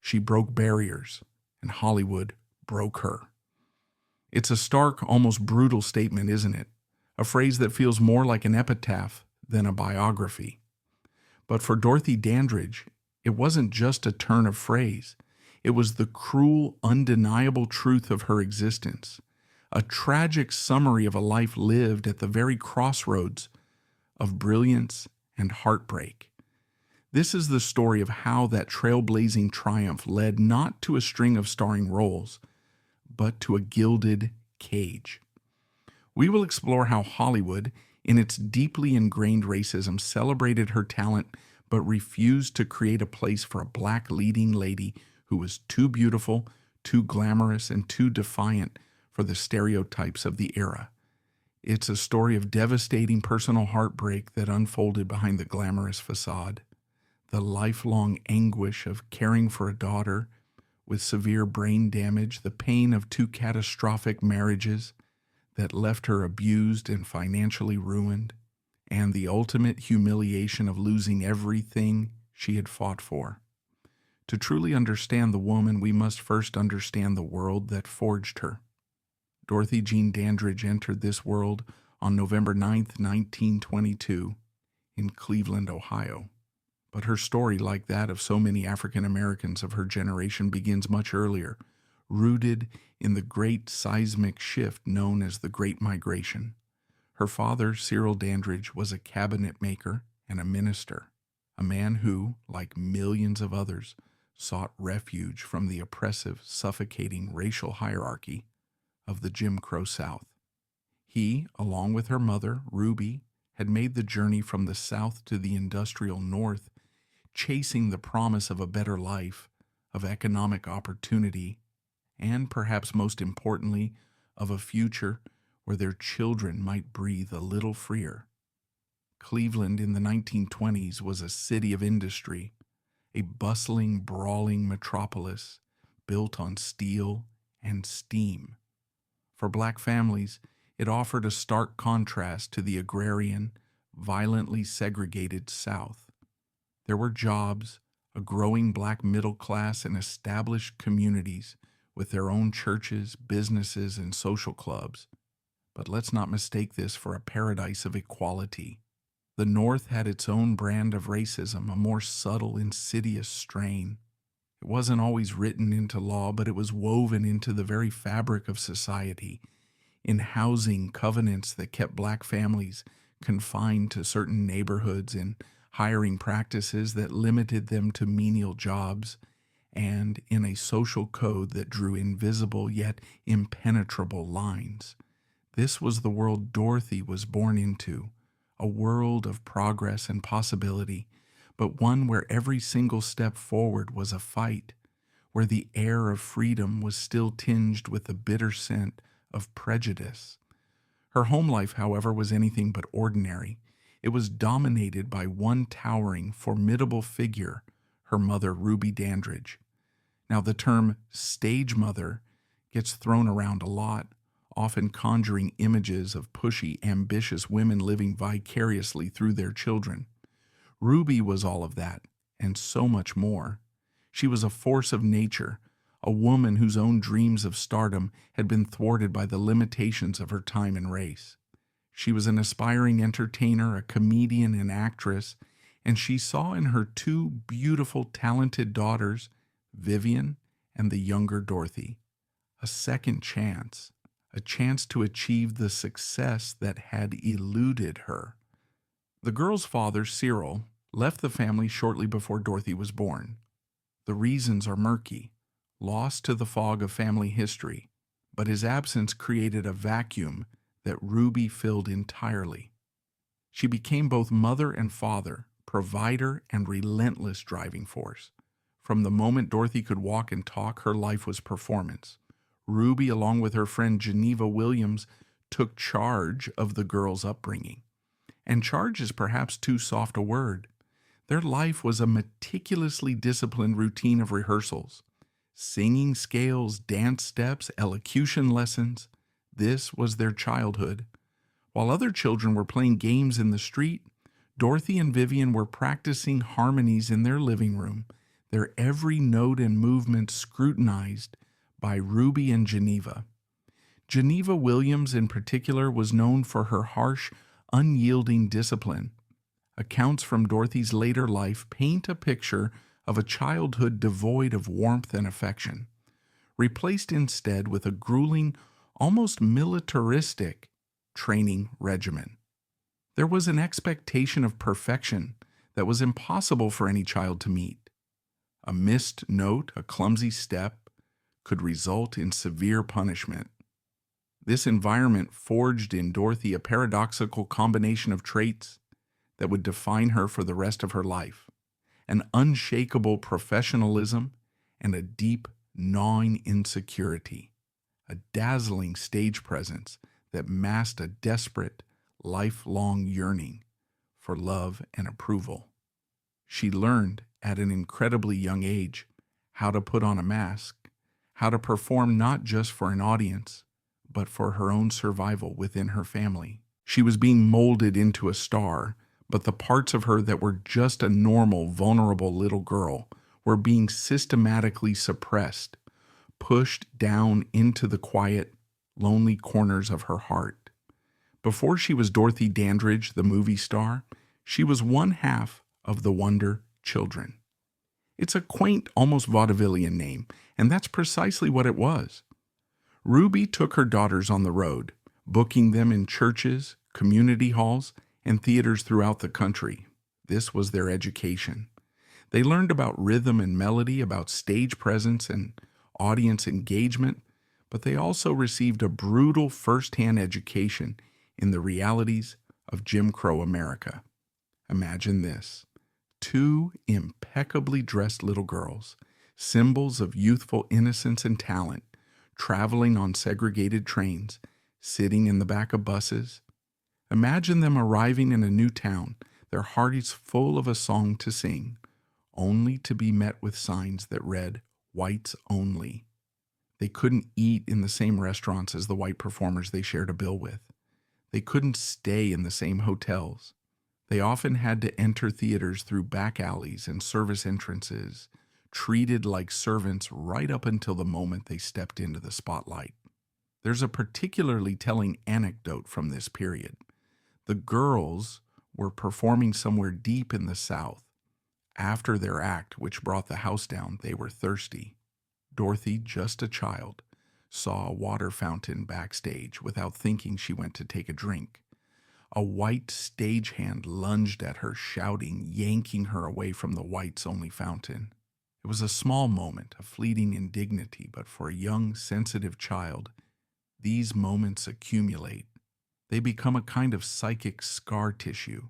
She broke barriers, and Hollywood broke her. It's a stark, almost brutal statement, isn't it? A phrase that feels more like an epitaph than a biography. But for Dorothy Dandridge, it wasn't just a turn of phrase. It was the cruel, undeniable truth of her existence, a tragic summary of a life lived at the very crossroads of brilliance and heartbreak. This is the story of how that trailblazing triumph led not to a string of starring roles, but to a gilded cage. We will explore how Hollywood, in its deeply ingrained racism, celebrated her talent but refused to create a place for a black leading lady who was too beautiful, too glamorous, and too defiant for the stereotypes of the era. It's a story of devastating personal heartbreak that unfolded behind the glamorous facade, the lifelong anguish of caring for a daughter with severe brain damage, the pain of two catastrophic marriages that left her abused and financially ruined, and the ultimate humiliation of losing everything she had fought for. To truly understand the woman, we must first understand the world that forged her. Dorothy Jean Dandridge entered this world on November 9th, 1922, in Cleveland, Ohio. But her story, like that of so many African Americans of her generation, begins much earlier, rooted in the great seismic shift known as the Great Migration. Her father, Cyril Dandridge, was a cabinet maker and a minister, a man who, like millions of others, sought refuge from the oppressive, suffocating racial hierarchy of the Jim Crow South. He, along with her mother, Ruby, had made the journey from the South to the industrial North, chasing the promise of a better life, of economic opportunity, and perhaps most importantly, of a future where their children might breathe a little freer. Cleveland in the 1920s was a city of industry, a bustling, brawling metropolis built on steel and steam. For black families, it offered a stark contrast to the agrarian, violently segregated South. There were jobs, a growing black middle class, and established communities with their own churches, businesses, and social clubs. But let's not mistake this for a paradise of equality. The North had its own brand of racism, a more subtle, insidious strain. It wasn't always written into law, but it was woven into the very fabric of society, in housing covenants that kept black families confined to certain neighborhoods, in hiring practices that limited them to menial jobs, and in a social code that drew invisible yet impenetrable lines. This was the world Dorothy was born into, a world of progress and possibility, but one where every single step forward was a fight, where the air of freedom was still tinged with the bitter scent of prejudice. Her home life, however, was anything but ordinary. It was dominated by one towering, formidable figure, her mother, Ruby Dandridge. Now, the term stage mother gets thrown around a lot, often conjuring images of pushy, ambitious women living vicariously through their children. Ruby was all of that, and so much more. She was a force of nature, a woman whose own dreams of stardom had been thwarted by the limitations of her time and race. She was an aspiring entertainer, a comedian and actress, and she saw in her two beautiful, talented daughters, Vivian and the younger Dorothy, a second chance, a chance to achieve the success that had eluded her. The girl's father, Cyril, left the family shortly before Dorothy was born. The reasons are murky, lost to the fog of family history, but his absence created a vacuum that Ruby filled entirely. She became both mother and father, provider and relentless driving force. From the moment Dorothy could walk and talk, her life was performance. Ruby, along with her friend Geneva Williams, took charge of the girl's upbringing. And charge is perhaps too soft a word. Their life was a meticulously disciplined routine of rehearsals, singing scales, dance steps, elocution lessons. This was their childhood. While other children were playing games in the street, Dorothy and Vivian were practicing harmonies in their living room. their every note and movement scrutinized by Ruby and Geneva. Geneva Williams, in particular, was known for her harsh, unyielding discipline. Accounts from Dorothy's later life paint a picture of a childhood devoid of warmth and affection, replaced instead with a grueling, almost militaristic training regimen. There was an expectation of perfection that was impossible for any child to meet. A missed note, a clumsy step, could result in severe punishment. This environment forged in Dorothy a paradoxical combination of traits that would define her for the rest of her life: an unshakable professionalism and a deep, gnawing insecurity, a dazzling stage presence that masked a desperate, lifelong yearning for love and approval. She learned at an incredibly young age how to put on a mask, how to perform not just for an audience, but for her own survival within her family. She was being molded into a star, but the parts of her that were just a normal, vulnerable little girl were being systematically suppressed, pushed down into the quiet, lonely corners of her heart. Before she was Dorothy Dandridge, the movie star, she was one half of the Wonder Children. It's a quaint, almost vaudevillian name, and that's precisely what it was. Ruby took her daughters on the road, booking them in churches, community halls, and theaters throughout the country. This was their education. They learned about rhythm and melody, about stage presence and audience engagement, but they also received a brutal first-hand education in the realities of Jim Crow America. Imagine this: two impeccably dressed little girls, symbols of youthful innocence and talent, traveling on segregated trains, sitting in the back of buses. Imagine them arriving in a new town, their hearts full of a song to sing, only to be met with signs that read, "Whites Only." They couldn't eat in the same restaurants as the white performers they shared a bill with. They couldn't stay in the same hotels. They often had to enter theaters through back alleys and service entrances, treated like servants right up until the moment they stepped into the spotlight. There's a particularly telling anecdote from this period. The girls were performing somewhere deep in the South. After their act, which brought the house down, they were thirsty. Dorothy, just a child, saw a water fountain backstage. Without thinking, she went to take a drink. A white stagehand lunged at her, shouting, yanking her away from the whites only fountain. It was a small moment, a fleeting indignity, but for a young, sensitive child, these moments accumulate. They become a kind of psychic scar tissue,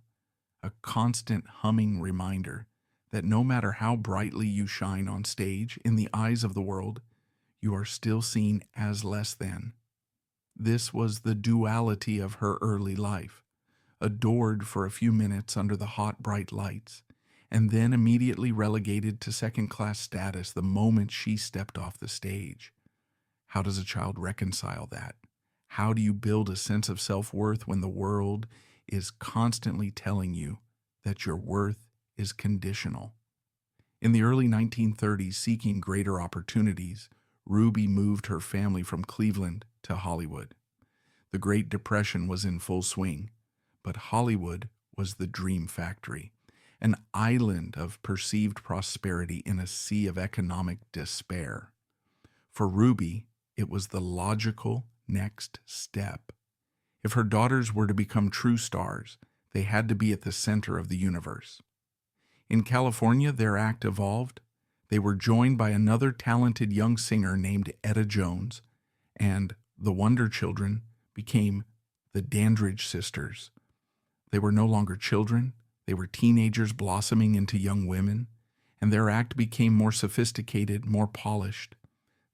a constant humming reminder that no matter how brightly you shine on stage in the eyes of the world, you are still seen as less than. This was the duality of her early life, adored for a few minutes under the hot, bright lights, and then immediately relegated to second-class status the moment she stepped off the stage. How does a child reconcile that? How do you build a sense of self-worth when the world is constantly telling you that your worth is conditional? In the early 1930s, seeking greater opportunities, Ruby moved her family from Cleveland to Hollywood. The Great Depression was in full swing, but Hollywood was the dream factory, an island of perceived prosperity in a sea of economic despair. For Ruby, it was the logical next step. If her daughters were to become true stars, they had to be at the center of the universe. In California, their act evolved. They were joined by another talented young singer named Etta Jones, and the Wonder Children became the Dandridge sisters. They were no longer children. They were teenagers blossoming into young women, and their act became more sophisticated, more polished.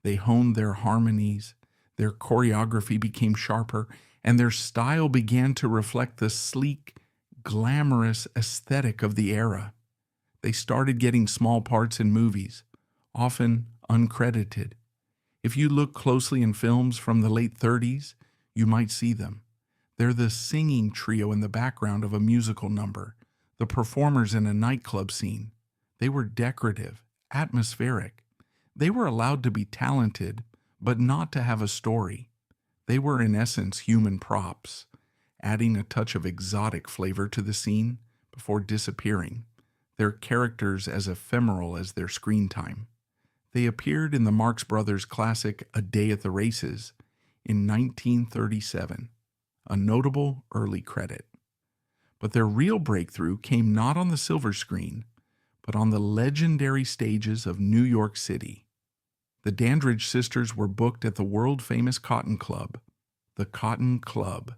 They honed their harmonies, their choreography became sharper, and their style began to reflect the sleek, glamorous aesthetic of the era. They started getting small parts in movies, often uncredited. If you look closely in films from the late 30s, you might see them. They're the singing trio in the background of a musical number, the performers in a nightclub scene. They were decorative, atmospheric. They were allowed to be talented, but not to have a story. They were in essence human props, adding a touch of exotic flavor to the scene before disappearing, their characters as ephemeral as their screen time. They appeared in the Marx Brothers classic A Day at the Races in 1937, a notable early credit. But their real breakthrough came not on the silver screen, but on the legendary stages of New York City. The Dandridge sisters were booked at the world-famous Cotton Club, the Cotton Club.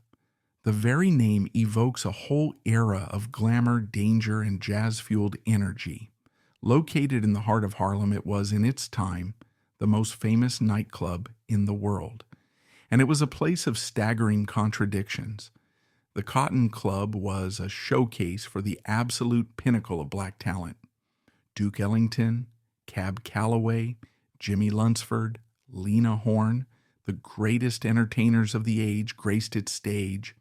The very name evokes a whole era of glamour, danger, and jazz-fueled energy. Located in the heart of Harlem, it was, in its time, the most famous nightclub in the world. And it was a place of staggering contradictions. The Cotton Club was a showcase for the absolute pinnacle of black talent. Duke Ellington, Cab Calloway, Jimmy Lunsford, Lena Horne, the greatest entertainers of the age graced its stage.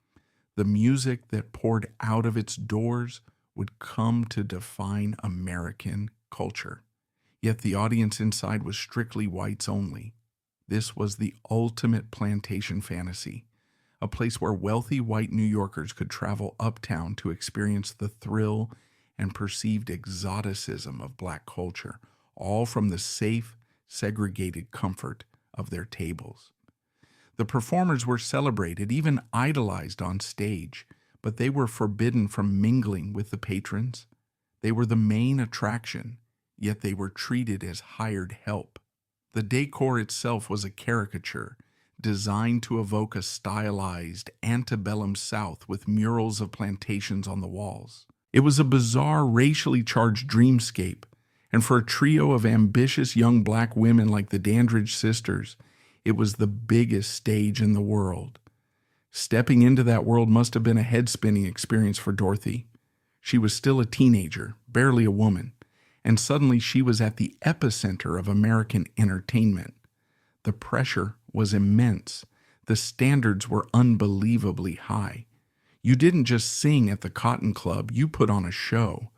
The music that poured out of its doors would come to define American culture. Yet the audience inside was strictly whites only. This was the ultimate plantation fantasy, a place where wealthy white New Yorkers could travel uptown to experience the thrill and perceived exoticism of black culture, all from the safe, segregated comfort of their tables. The performers were celebrated, even idolized on stage, but they were forbidden from mingling with the patrons. They were the main attraction, yet they were treated as hired help. The decor itself was a caricature, designed to evoke a stylized, antebellum South with murals of plantations on the walls. It was a bizarre, racially charged dreamscape, and for a trio of ambitious young black women like the Dandridge sisters, it was the biggest stage in the world. Stepping into that world must have been a head-spinning experience for Dorothy. She was still a teenager, barely a woman, and suddenly she was at the epicenter of American entertainment. The pressure was immense. The standards were unbelievably high. You didn't just sing at the Cotton Club, you put on a show.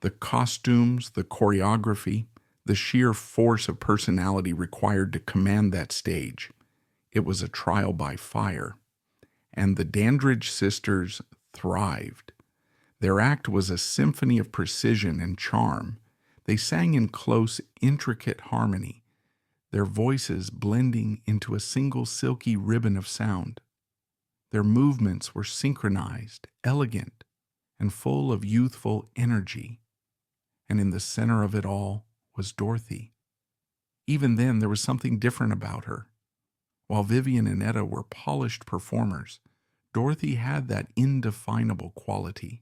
The costumes, the choreography, the sheer force of personality required to command that stage. It was a trial by fire. And the Dandridge sisters thrived. Their act was a symphony of precision and charm. They sang in close, intricate harmony, their voices blending into a single silky ribbon of sound. Their movements were synchronized, elegant, and full of youthful energy. And in the center of it all was Dorothy. Even then, there was something different about her. While Vivian and Etta were polished performers, Dorothy had that indefinable quality,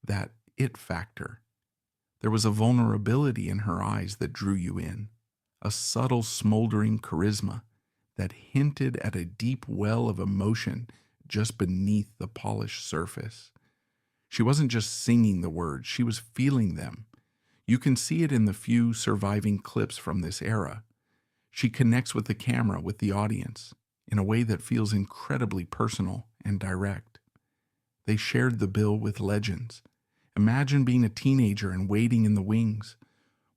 that it factor. There was a vulnerability in her eyes that drew you in, a subtle smoldering charisma that hinted at a deep well of emotion just beneath the polished surface. She wasn't just singing the words, she was feeling them. You can see it in the few surviving clips from this era. She connects with the camera, with the audience, in a way that feels incredibly personal and direct. They shared the bill with legends. Imagine being a teenager and waiting in the wings,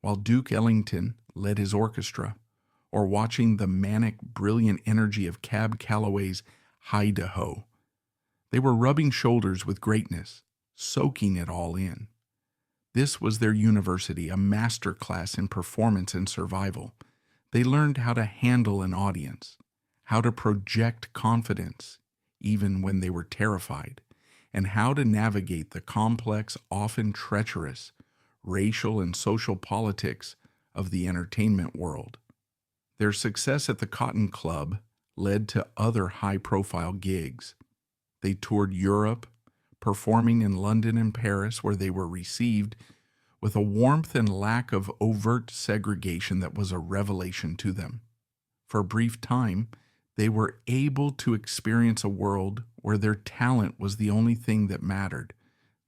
while Duke Ellington led his orchestra, or watching the manic, brilliant energy of Cab Calloway's Hi-de-Ho. They were rubbing shoulders with greatness, soaking it all in. This was their university, a master class in performance and survival. They learned how to handle an audience, how to project confidence, even when they were terrified, and how to navigate the complex, often treacherous, racial and social politics of the entertainment world. Their success at the Cotton Club led to other high-profile gigs. They toured Europe, performing in London and Paris, where they were received with a warmth and lack of overt segregation that was a revelation to them. For a brief time, they were able to experience a world where their talent was the only thing that mattered,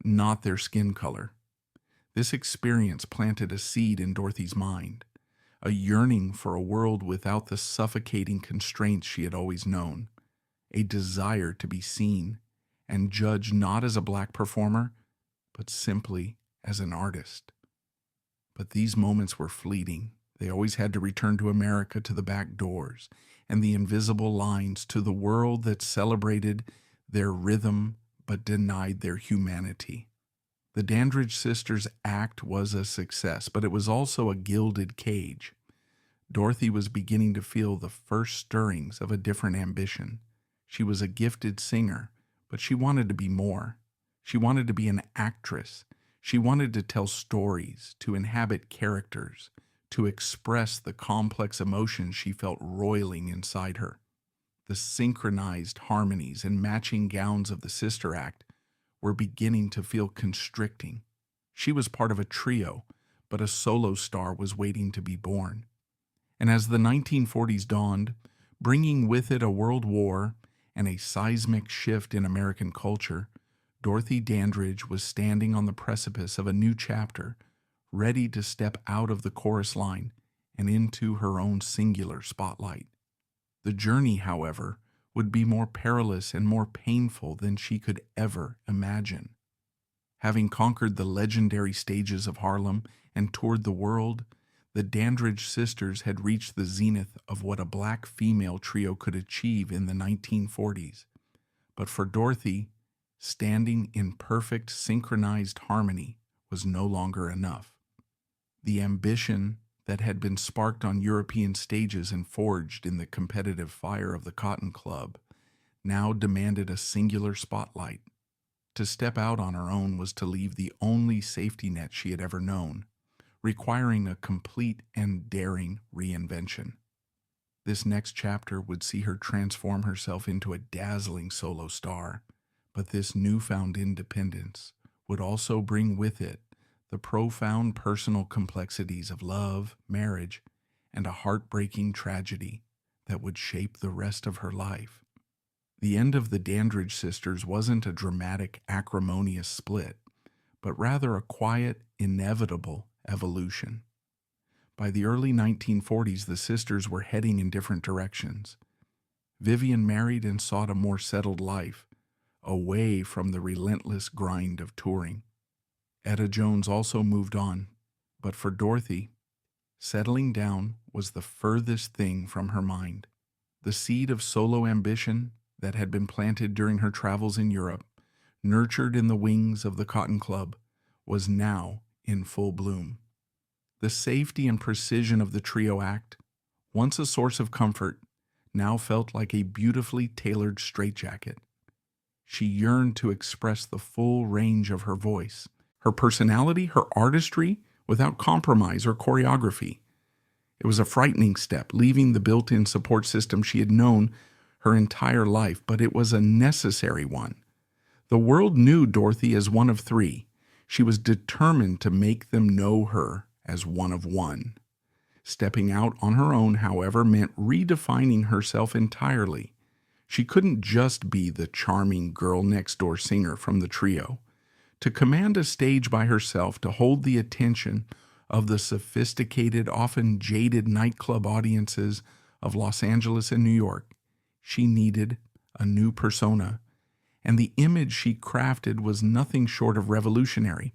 not their skin color. This experience planted a seed in Dorothy's mind, a yearning for a world without the suffocating constraints she had always known, a desire to be seen and judged not as a black performer, but simply as an artist. But these moments were fleeting. They always had to return to America, to the back doors, and the invisible lines, to the world that celebrated their rhythm but denied their humanity. The Dandridge sisters' act was a success, but it was also a gilded cage. Dorothy was beginning to feel the first stirrings of a different ambition. She was a gifted singer, but she wanted to be more. She wanted to be an actress. She wanted to tell stories, to inhabit characters, to express the complex emotions she felt roiling inside her. The synchronized harmonies and matching gowns of the sister act were beginning to feel constricting. She was part of a trio, but a solo star was waiting to be born. And as the 1940s dawned, bringing with it a world war and a seismic shift in American culture, Dorothy Dandridge was standing on the precipice of a new chapter, ready to step out of the chorus line and into her own singular spotlight. The journey, however, would be more perilous and more painful than she could ever imagine. Having conquered the legendary stages of Harlem and toured the world, the Dandridge sisters had reached the zenith of what a black female trio could achieve in the 1940s. But for Dorothy, standing in perfect synchronized harmony was no longer enough. The ambition that had been sparked on European stages and forged in the competitive fire of the Cotton Club now demanded a singular spotlight. To step out on her own was to leave the only safety net she had ever known, requiring a complete and daring reinvention. This next chapter would see her transform herself into a dazzling solo star, but this newfound independence would also bring with it the profound personal complexities of love, marriage, and a heartbreaking tragedy that would shape the rest of her life. The end of the Dandridge sisters wasn't a dramatic, acrimonious split, but rather a quiet, inevitable evolution. By the early 1940s, the sisters were heading in different directions. Vivian married and sought a more settled life, away from the relentless grind of touring. Etta Jones also moved on, but for Dorothy, settling down was the furthest thing from her mind. The seed of solo ambition that had been planted during her travels in Europe, nurtured in the wings of the Cotton Club, was now in full bloom. The safety and precision of the trio act, once a source of comfort, now felt like a beautifully tailored straitjacket. She yearned to express the full range of her voice, her personality, her artistry, without compromise or choreography. It was a frightening step, leaving the built-in support system she had known her entire life, but it was a necessary one. The world knew Dorothy as one of three. She was determined to make them know her as one of one. Stepping out on her own, however, meant redefining herself entirely. She couldn't just be the charming girl-next-door singer from the trio. To command a stage by herself, to hold the attention of the sophisticated, often jaded nightclub audiences of Los Angeles and New York, she needed a new persona, and the image she crafted was nothing short of revolutionary.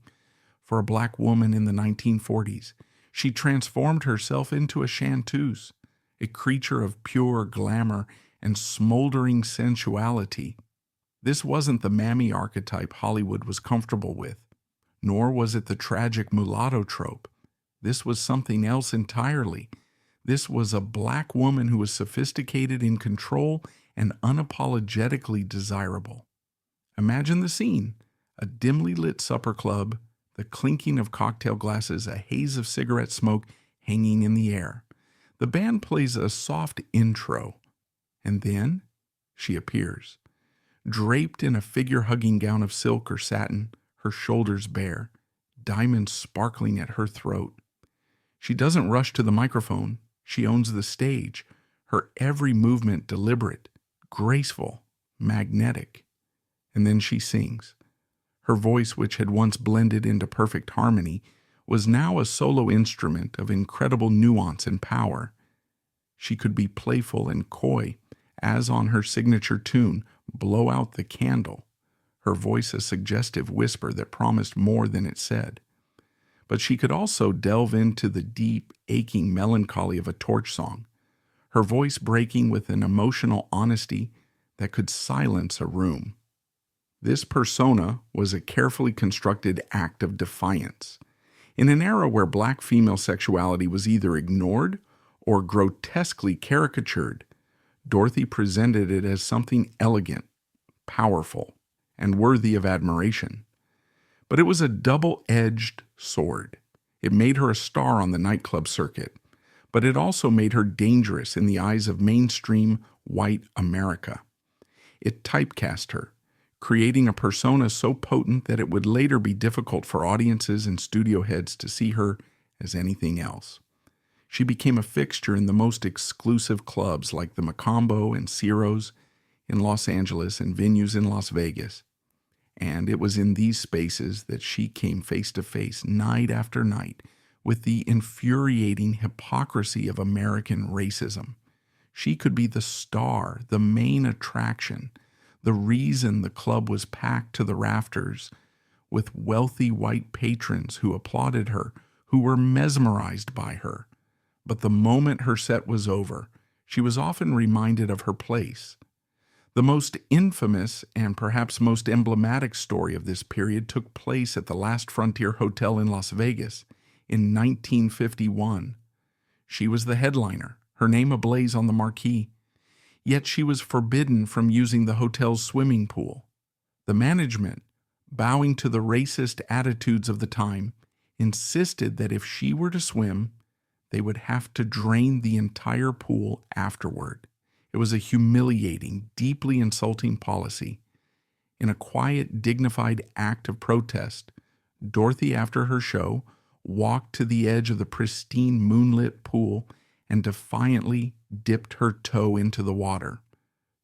For a black woman in the 1940s, she transformed herself into a chanteuse, a creature of pure glamour and smoldering sensuality. This wasn't the mammy archetype Hollywood was comfortable with, nor was it the tragic mulatto trope. This was something else entirely. This was a black woman who was sophisticated, in control, and unapologetically desirable. Imagine the scene: a dimly lit supper club, the clinking of cocktail glasses, a haze of cigarette smoke hanging in the air. The band plays a soft intro, and then she appears, draped in a figure-hugging gown of silk or satin, her shoulders bare, diamonds sparkling at her throat. She doesn't rush to the microphone. She owns the stage, her every movement deliberate, graceful, magnetic. And then she sings. Her voice, which had once blended into perfect harmony, was now a solo instrument of incredible nuance and power. She could be playful and coy, as on her signature tune, Blow Out the Candle, her voice a suggestive whisper that promised more than it said. but she could also delve into the deep, aching melancholy of a torch song, her voice breaking with an emotional honesty that could silence a room. This persona was a carefully constructed act of defiance. In an era where black female sexuality was either ignored or grotesquely caricatured, Dorothy presented it as something elegant, powerful, and worthy of admiration. But it was a double-edged sword. It made her a star on the nightclub circuit, but it also made her dangerous in the eyes of mainstream white America. It typecast her, creating a persona so potent that it would later be difficult for audiences and studio heads to see her as anything else. She became a fixture in the most exclusive clubs like the Macombo and Ciro's in Los Angeles and venues in Las Vegas. And it was in these spaces that she came face to face night after night with the infuriating hypocrisy of American racism. She could be the star, the main attraction, the reason the club was packed to the rafters with wealthy white patrons who applauded her, who were mesmerized by her. But the moment her set was over, she was often reminded of her place. The most infamous and perhaps most emblematic story of this period took place at the Last Frontier Hotel in Las Vegas in 1951. She was the headliner, her name ablaze on the marquee. Yet she was forbidden from using the hotel's swimming pool. The management, bowing to the racist attitudes of the time, insisted that if she were to swim, they would have to drain the entire pool afterward. It was a humiliating, deeply insulting policy. In a quiet, dignified act of protest, Dorothy, after her show, walked to the edge of the pristine moonlit pool and defiantly dipped her toe into the water.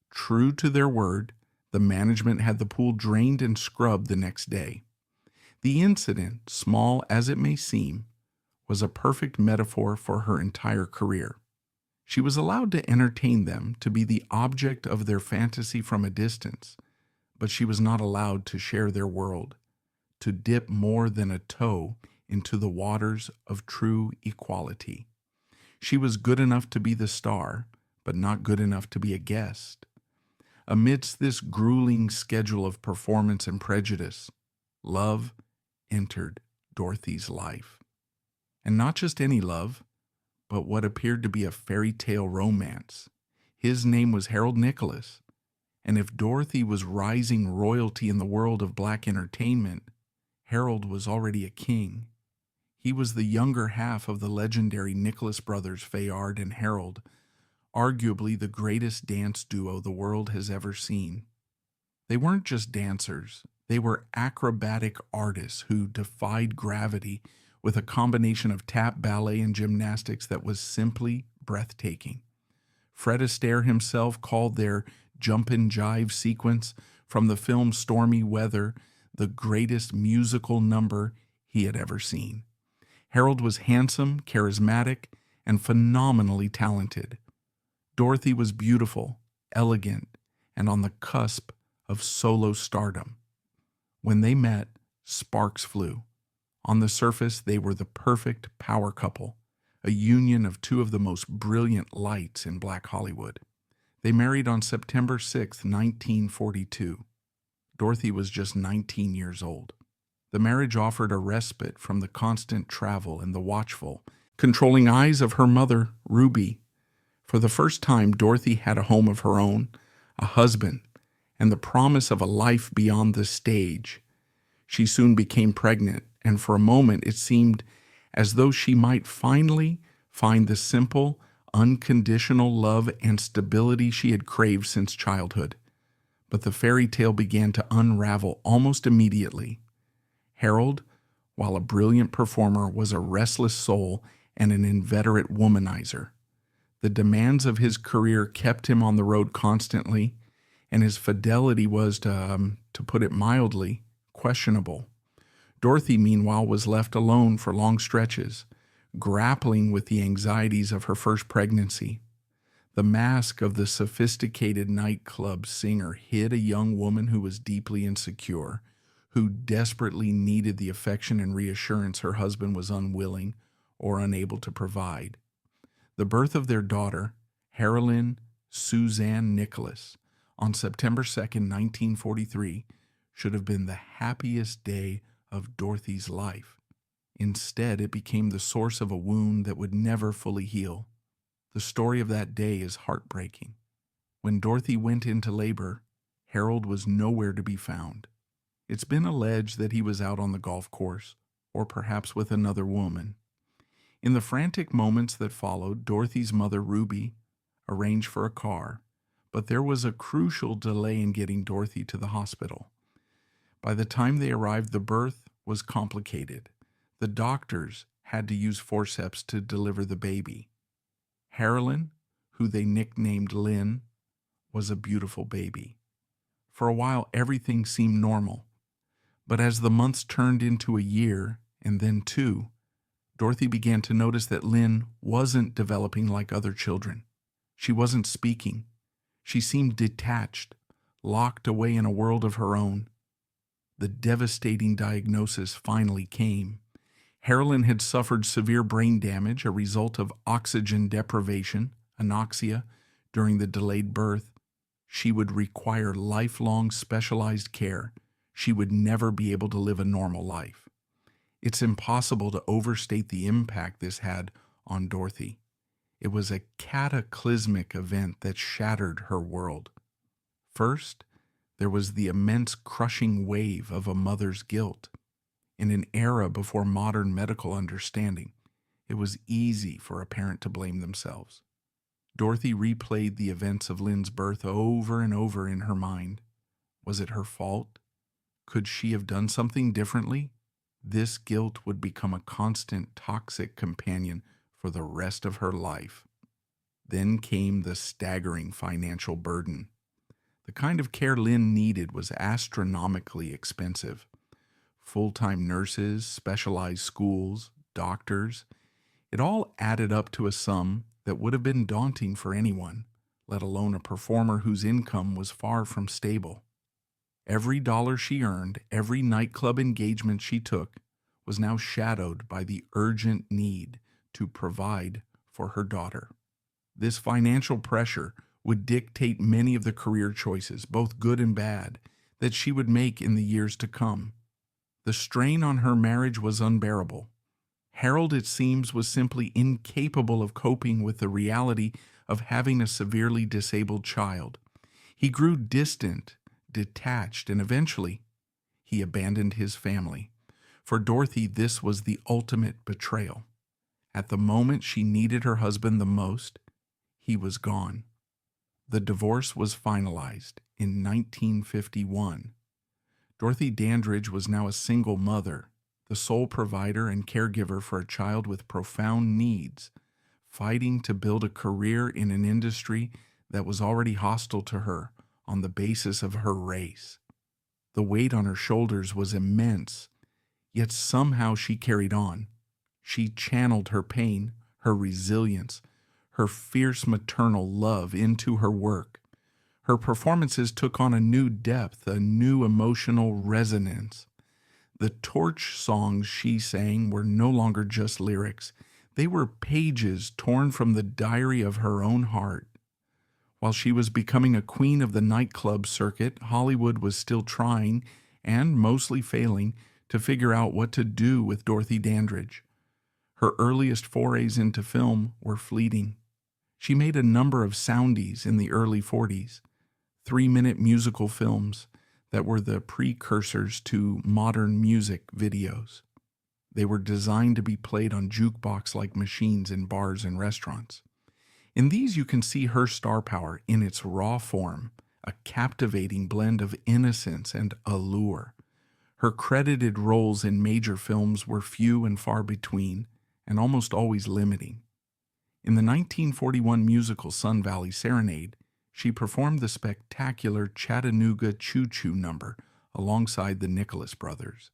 True to their word, the management had the pool drained and scrubbed the next day. The incident, small as it may seem, was a perfect metaphor for her entire career. She was allowed to entertain them, to be the object of their fantasy from a distance, but she was not allowed to share their world, to dip more than a toe into the waters of true equality. She was good enough to be the star, but not good enough to be a guest. Amidst this grueling schedule of performance and prejudice, love entered Dorothy's life. And not just any love, but what appeared to be a fairy tale romance. His name was Harold Nicholas, and if Dorothy was rising royalty in the world of black entertainment, Harold was already a king. He was the younger half of the legendary Nicholas brothers Fayard and Harold, arguably the greatest dance duo the world has ever seen. They weren't just dancers, they were acrobatic artists who defied gravity with a combination of tap, ballet, and gymnastics that was simply breathtaking. Fred Astaire himself called their jump and jive sequence from the film Stormy Weather the greatest musical number he had ever seen. Harold was handsome, charismatic, and phenomenally talented. Dorothy was beautiful, elegant, and on the cusp of solo stardom. When they met, sparks flew. On the surface, they were the perfect power couple, a union of two of the most brilliant lights in Black Hollywood. They married on September 6, 1942. Dorothy was just 19 years old. The marriage offered a respite from the constant travel and the watchful, controlling eyes of her mother, Ruby. For the first time, Dorothy had a home of her own, a husband, and the promise of a life beyond the stage. She soon became pregnant, and for a moment it seemed as though she might finally find the simple, unconditional love and stability she had craved since childhood. But the fairy tale began to unravel almost immediately. Harold, while a brilliant performer, was a restless soul and an inveterate womanizer. The demands of his career kept him on the road constantly, and his fidelity was, to put it mildly, questionable. Dorothy, meanwhile, was left alone for long stretches, grappling with the anxieties of her first pregnancy. The mask of the sophisticated nightclub singer hid a young woman who was deeply insecure, who desperately needed the affection and reassurance her husband was unwilling or unable to provide. The birth of their daughter, Harolyn Suzanne Nicholas, on September 2nd, 1943, should have been the happiest day of Dorothy's life. Instead, it became the source of a wound that would never fully heal. The story of that day is heartbreaking. When Dorothy went into labor, Harold was nowhere to be found. It's been alleged that he was out on the golf course, or perhaps with another woman. In the frantic moments that followed, Dorothy's mother, Ruby, arranged for a car, but there was a crucial delay in getting Dorothy to the hospital. By the time they arrived, the birth was complicated. The doctors had to use forceps to deliver the baby. Harolyn, who they nicknamed Lynn, was a beautiful baby. For a while, everything seemed normal. But as the months turned into a year, and then two, Dorothy began to notice that Lynn wasn't developing like other children. She wasn't speaking. She seemed detached, locked away in a world of her own. The devastating diagnosis finally came. Harolyn had suffered severe brain damage, a result of oxygen deprivation, anoxia, during the delayed birth. She would require lifelong specialized care. She would never be able to live a normal life. It's impossible to overstate the impact this had on Dorothy. It was a cataclysmic event that shattered her world. First, there was the immense crushing wave of a mother's guilt. In an era before modern medical understanding, it was easy for a parent to blame themselves. Dorothy replayed the events of Lynn's birth over and over in her mind. Was it her fault? Could she have done something differently? This guilt would become a constant toxic companion for the rest of her life. Then came the staggering financial burden. The kind of care Lynn needed was astronomically expensive. Full-time nurses, specialized schools, doctors, it all added up to a sum that would have been daunting for anyone, let alone a performer whose income was far from stable. Every dollar she earned, every nightclub engagement she took, was now shadowed by the urgent need to provide for her daughter. This financial pressure would dictate many of the career choices, both good and bad, that she would make in the years to come. The strain on her marriage was unbearable. Harold, it seems, was simply incapable of coping with the reality of having a severely disabled child. He grew distant, detached, and eventually he abandoned his family. For Dorothy, this was the ultimate betrayal. At the moment she needed her husband the most, he was gone. The divorce was finalized in 1951. Dorothy Dandridge was now a single mother, the sole provider and caregiver for a child with profound needs, fighting to build a career in an industry that was already hostile to her on the basis of her race. The weight on her shoulders was immense, yet somehow she carried on. She channeled her pain, her resilience, her fierce maternal love into her work. Her performances took on a new depth, a new emotional resonance. The torch songs she sang were no longer just lyrics. They were pages torn from the diary of her own heart. While she was becoming a queen of the nightclub circuit, Hollywood was still trying, and mostly failing, to figure out what to do with Dorothy Dandridge. Her earliest forays into film were fleeting. She made a number of soundies in the early 40s, 3-minute musical films that were the precursors to modern music videos. They were designed to be played on jukebox-like machines in bars and restaurants. In these you can see her star power in its raw form, a captivating blend of innocence and allure. Her credited roles in major films were few and far between, and almost always limiting. In the 1941 musical Sun Valley Serenade, she performed the spectacular Chattanooga Choo Choo number alongside the Nicholas brothers.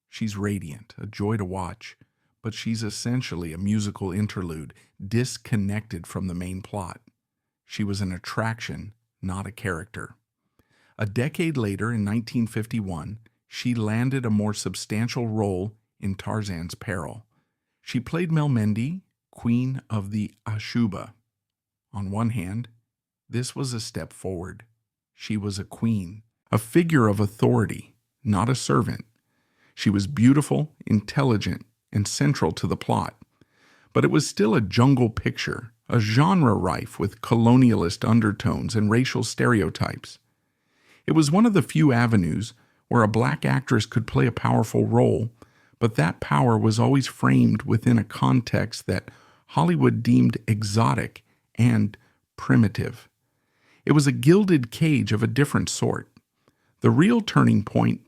She's radiant, a joy to watch, but she's essentially a musical interlude, disconnected from the main plot. She was an attraction, not a character. A decade later, in 1951, she landed a more substantial role in Tarzan's Peril. She played Melmendi, Queen of the Ashuba. On one hand, this was a step forward. She was a queen, a figure of authority, not a servant. She was beautiful, intelligent, and central to the plot. But it was still a jungle picture, a genre rife with colonialist undertones and racial stereotypes. It was one of the few avenues where a black actress could play a powerful role, but that power was always framed within a context that Hollywood deemed exotic and primitive. It was a gilded cage of a different sort. The real turning point,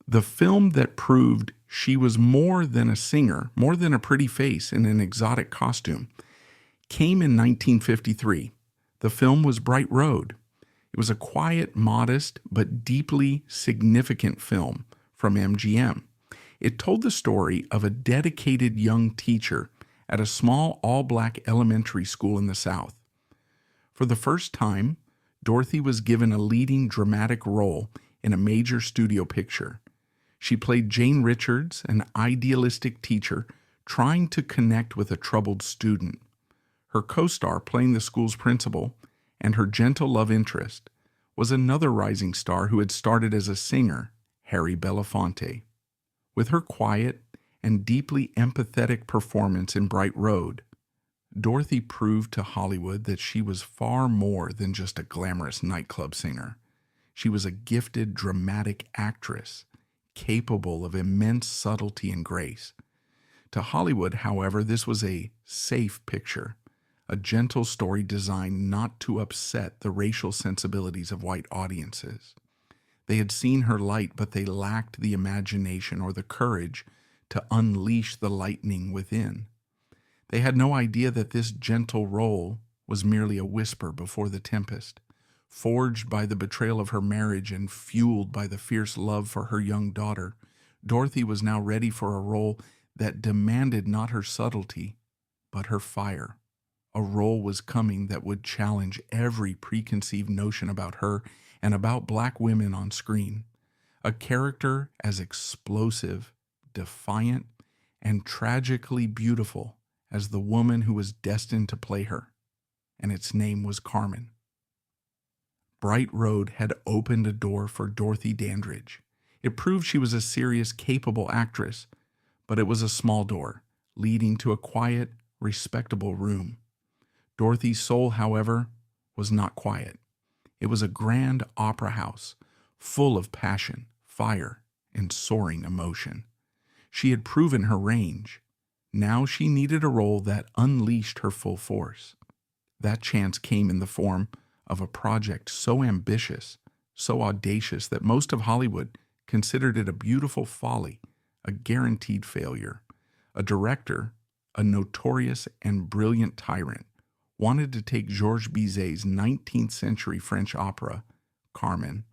the film that proved she was more than a singer, more than a pretty face in an exotic costume, came in 1953. The film was Bright Road. It was a quiet, modest, but deeply significant film from MGM. It told the story of a dedicated young teacher at a small all-black elementary school in the South. For the first time, Dorothy was given a leading dramatic role in a major studio picture. She played Jane Richards, an idealistic teacher trying to connect with a troubled student. Her co-star, playing the school's principal, and her gentle love interest, was another rising star who had started as a singer, Harry Belafonte. With her quiet and deeply empathetic performance in Bright Road, Dorothy proved to Hollywood that she was far more than just a glamorous nightclub singer. She was a gifted, dramatic actress, capable of immense subtlety and grace. To Hollywood, however, this was a safe picture, a gentle story designed not to upset the racial sensibilities of white audiences. They had seen her light, but they lacked the imagination or the courage to unleash the lightning within. They had no idea that this gentle role was merely a whisper before the tempest. Forged by the betrayal of her marriage and fueled by the fierce love for her young daughter, Dorothy was now ready for a role that demanded not her subtlety, but her fire. A role was coming that would challenge every preconceived notion about her and about black women on screen. A character as explosive, defiant, and tragically beautiful as the woman who was destined to play her, and its name was Carmen. Bright Road had opened a door for Dorothy Dandridge. It proved she was a serious, capable actress, but it was a small door, leading to a quiet, respectable room. Dorothy's soul, however, was not quiet. It was a grand opera house, full of passion, fire, and soaring emotion. She had proven her range. Now she needed a role that unleashed her full force. That chance came in the form of a project so ambitious, so audacious that most of Hollywood considered it a beautiful folly, a guaranteed failure. A director, a notorious and brilliant tyrant, wanted to take Georges Bizet's 19th century French opera, Carmen,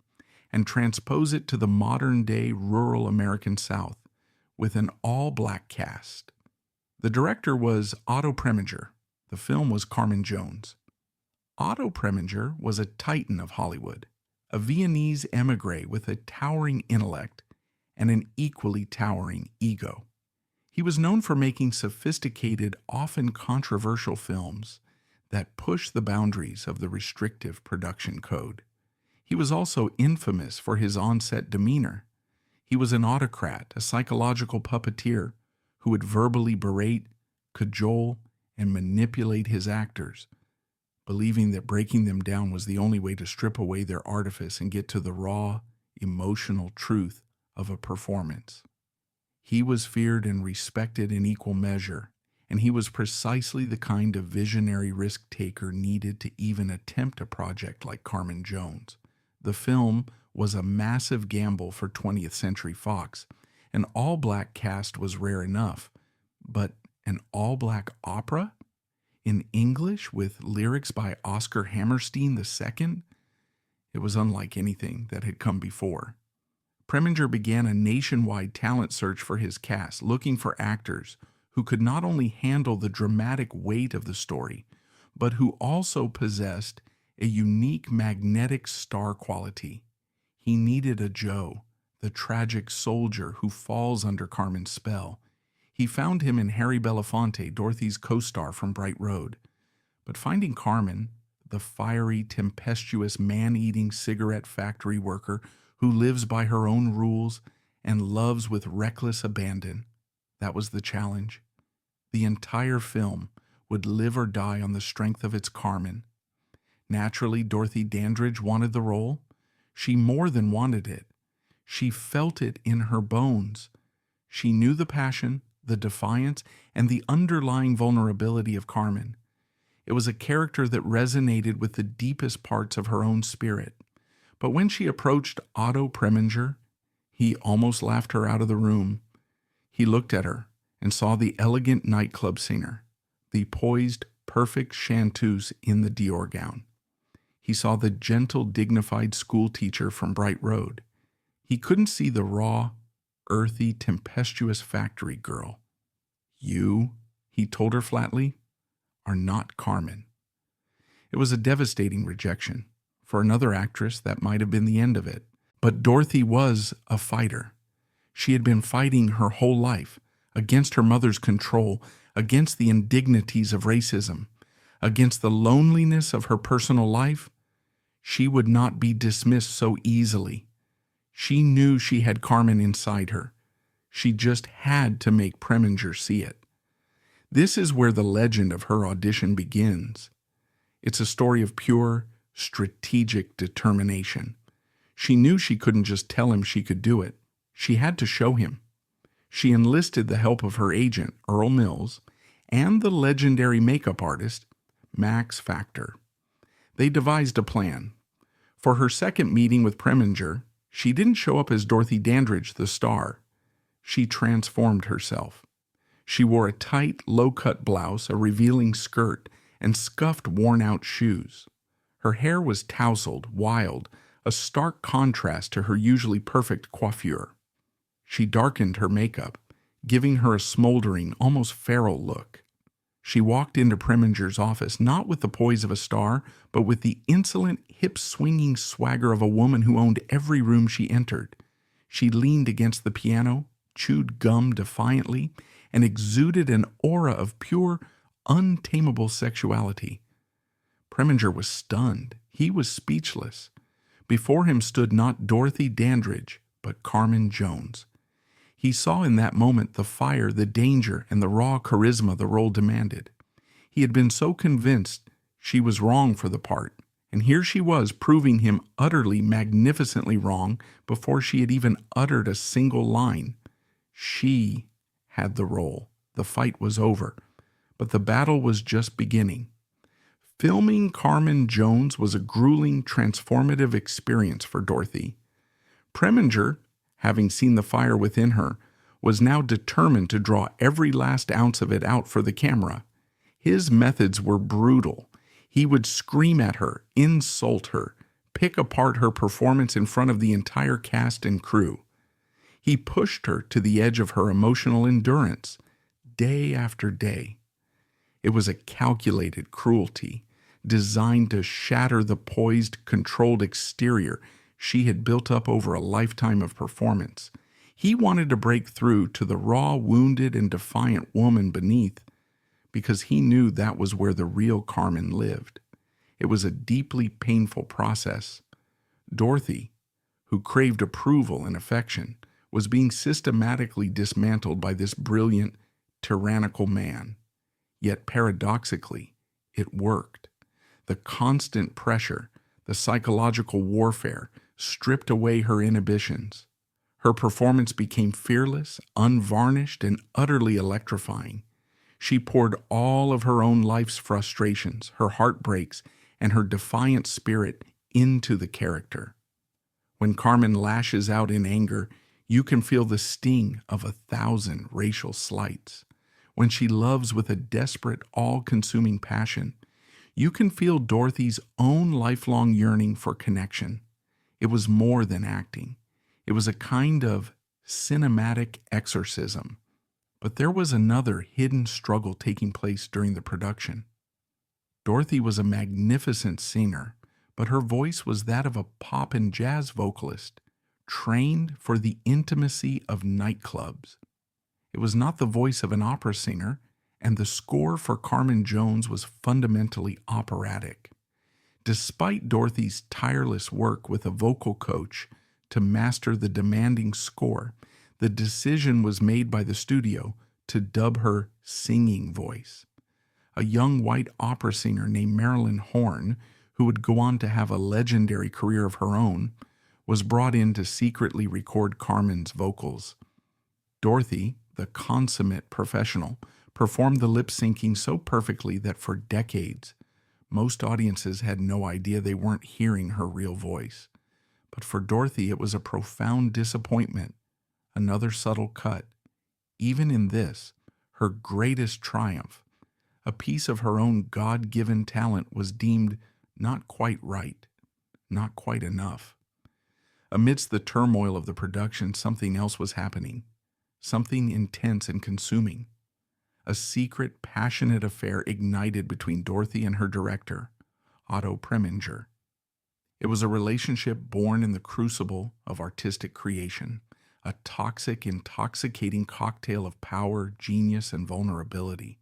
and transpose it to the modern-day rural American South with an all-black cast. The director was Otto Preminger. The film was Carmen Jones. Otto Preminger was a titan of Hollywood, a Viennese émigré with a towering intellect and an equally towering ego. He was known for making sophisticated, often controversial films that pushed the boundaries of the restrictive production code. He was also infamous for his on-set demeanor. He was an autocrat, a psychological puppeteer who would verbally berate, cajole, and manipulate his actors, believing that breaking them down was the only way to strip away their artifice and get to the raw, emotional truth of a performance. He was feared and respected in equal measure, and he was precisely the kind of visionary risk-taker needed to even attempt a project like Carmen Jones. The film was a massive gamble for 20th Century Fox. An all-black cast was rare enough, but an all-black opera in English with lyrics by Oscar Hammerstein II? It was unlike anything that had come before. Preminger began a nationwide talent search for his cast, looking for actors who could not only handle the dramatic weight of the story, but who also possessed a unique magnetic star quality. He needed a Joe the tragic soldier who falls under Carmen's spell. He found him in Harry Belafonte, Dorothy's co-star from Bright Road. But finding Carmen, the fiery, tempestuous, man-eating cigarette factory worker who lives by her own rules and loves with reckless abandon, that was the challenge. The entire film would live or die on the strength of its Carmen. Naturally, Dorothy Dandridge wanted the role. She more than wanted it. She felt it in her bones. She knew the passion, the defiance, and the underlying vulnerability of Carmen. It was a character that resonated with the deepest parts of her own spirit. But when she approached Otto Preminger, he almost laughed her out of the room. He looked at her and saw the elegant nightclub singer, the poised, perfect chanteuse in the Dior gown. He saw the gentle, dignified school teacher from Bright Road. He couldn't see the raw, earthy, tempestuous factory girl. You, he told her flatly, are not Carmen. It was a devastating rejection. For another actress, that might have been the end of it. But Dorothy was a fighter. She had been fighting her whole life against her mother's control, against the indignities of racism, against the loneliness of her personal life. She would not be dismissed so easily. She knew she had Carmen inside her. She just had to make Preminger see it. This is where the legend of her audition begins. It's a story of pure, strategic determination. She knew she couldn't just tell him she could do it. She had to show him. She enlisted the help of her agent, Earl Mills, and the legendary makeup artist, Max Factor. They devised a plan. For her second meeting with Preminger, she didn't show up as Dorothy Dandridge, the star. She transformed herself. She wore a tight, low-cut blouse, a revealing skirt, and scuffed, worn-out shoes. Her hair was tousled, wild, a stark contrast to her usually perfect coiffure. She darkened her makeup, giving her a smoldering, almost feral look. She walked into Preminger's office not with the poise of a star, but with the insolent, hip-swinging swagger of a woman who owned every room she entered. She leaned against the piano, chewed gum defiantly, and exuded an aura of pure, untamable sexuality. Preminger was stunned. He was speechless. Before him stood not Dorothy Dandridge, but Carmen Jones. He saw in that moment the fire, the danger, and the raw charisma the role demanded. He had been so convinced she was wrong for the part, and here she was proving him utterly, magnificently wrong before she had even uttered a single line. She had the role. The fight was over, but the battle was just beginning. Filming Carmen Jones was a grueling, transformative experience for Dorothy. Preminger, having seen the fire within her, was now determined to draw every last ounce of it out for the camera. His methods were brutal. He would scream at her, insult her, pick apart her performance in front of the entire cast and crew. He pushed her to the edge of her emotional endurance, day after day. It was a calculated cruelty, designed to shatter the poised, controlled exterior she had built up over a lifetime of performance. He wanted to break through to the raw, wounded, and defiant woman beneath, because he knew that was where the real Carmen lived. It was a deeply painful process. Dorothy, who craved approval and affection, was being systematically dismantled by this brilliant, tyrannical man. Yet paradoxically, it worked. The constant pressure, the psychological warfare, stripped away her inhibitions. Her performance became fearless, unvarnished, and utterly electrifying. She poured all of her own life's frustrations, her heartbreaks, and her defiant spirit into the character. When Carmen lashes out in anger, you can feel the sting of 1,000 racial slights. When she loves with a desperate, all-consuming passion, you can feel Dorothy's own lifelong yearning for connection. It was more than acting. It was a kind of cinematic exorcism. But there was another hidden struggle taking place during the production. Dorothy was a magnificent singer, but her voice was that of a pop and jazz vocalist, trained for the intimacy of nightclubs. It was not the voice of an opera singer, and the score for Carmen Jones was fundamentally operatic. Despite Dorothy's tireless work with a vocal coach to master the demanding score, the decision was made by the studio to dub her singing voice. A young white opera singer named Marilyn Horne, who would go on to have a legendary career of her own, was brought in to secretly record Carmen's vocals. Dorothy, the consummate professional, performed the lip-syncing so perfectly that for decades, most audiences had no idea they weren't hearing her real voice. But for Dorothy, it was a profound disappointment, another subtle cut. Even in this, her greatest triumph, a piece of her own God-given talent was deemed not quite right, not quite enough. Amidst the turmoil of the production, something else was happening, something intense and consuming. A secret, passionate affair ignited between Dorothy and her director, Otto Preminger. It was a relationship born in the crucible of artistic creation, a toxic, intoxicating cocktail of power, genius, and vulnerability.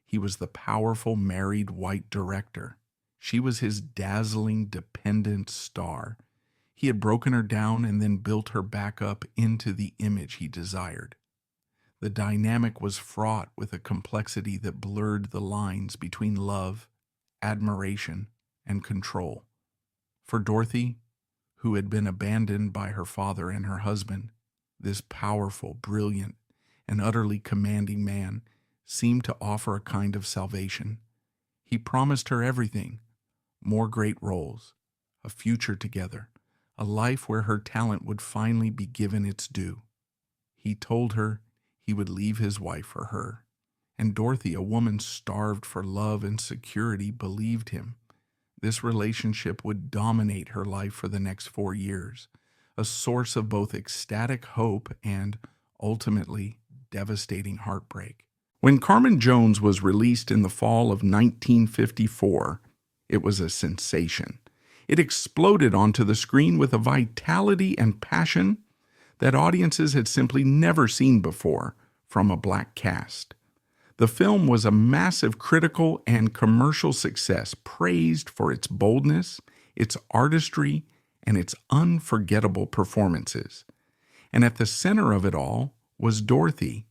He was the powerful, married white director. She was his dazzling, dependent star. He had broken her down and then built her back up into the image he desired. The dynamic was fraught with a complexity that blurred the lines between love, admiration, and control. For Dorothy, who had been abandoned by her father and her husband, this powerful, brilliant, and utterly commanding man seemed to offer a kind of salvation. He promised her everything, more great roles, a future together, a life where her talent would finally be given its due. He told her he would leave his wife for her, and Dorothy, a woman starved for love and security, believed him. This relationship would dominate her life for the next 4 years, a source of both ecstatic hope and, ultimately, devastating heartbreak. When Carmen Jones was released in the fall of 1954, it was a sensation. It exploded onto the screen with a vitality and passion that audiences had simply never seen before from a black cast. The film was a massive critical and commercial success, praised for its boldness, its artistry, and its unforgettable performances. And at the center of it all was Dorothy.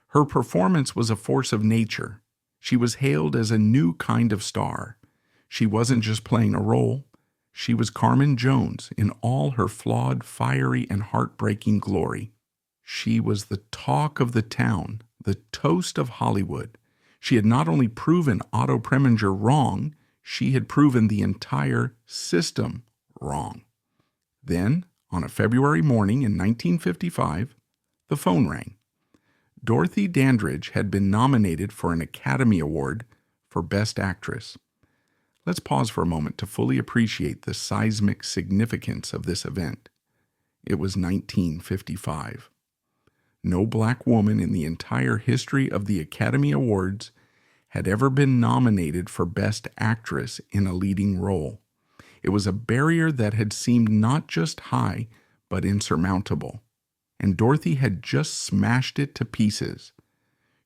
Her performance was a force of nature. She was hailed as a new kind of star. She wasn't just playing a role. She was Carmen Jones in all her flawed, fiery, and heartbreaking glory. She was the talk of the town, the toast of Hollywood. She had not only proven Otto Preminger wrong, she had proven the entire system wrong. Then, on a February morning in 1955, the phone rang. Dorothy Dandridge had been nominated for an Academy Award for Best Actress. Let's pause for a moment to fully appreciate the seismic significance of this event. It was 1955. No black woman in the entire history of the Academy Awards had ever been nominated for Best Actress in a leading role. It was a barrier that had seemed not just high, but insurmountable. And Dorothy had just smashed it to pieces.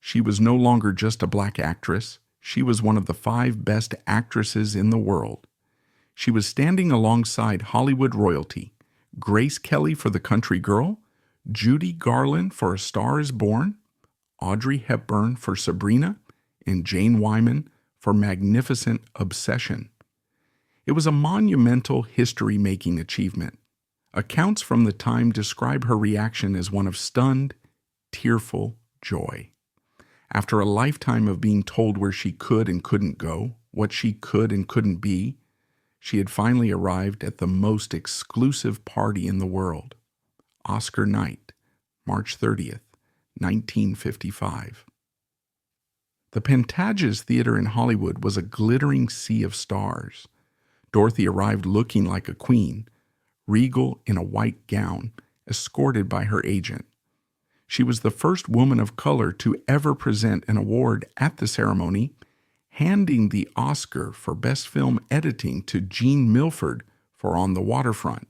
She was no longer just a black actress. She was one of the 5 best actresses in the world. She was standing alongside Hollywood royalty, Grace Kelly for The Country Girl, Judy Garland for A Star is Born, Audrey Hepburn for Sabrina, and Jane Wyman for Magnificent Obsession. It was a monumental history-making achievement. Accounts from the time describe her reaction as one of stunned, tearful joy. After a lifetime of being told where she could and couldn't go, what she could and couldn't be, she had finally arrived at the most exclusive party in the world, Oscar night, March 30th, 1955. The Pantages Theater in Hollywood was a glittering sea of stars. Dorothy arrived looking like a queen, regal in a white gown, escorted by her agent. She was the first woman of color to ever present an award at the ceremony, handing the Oscar for Best Film Editing to Jean Milford for On the Waterfront.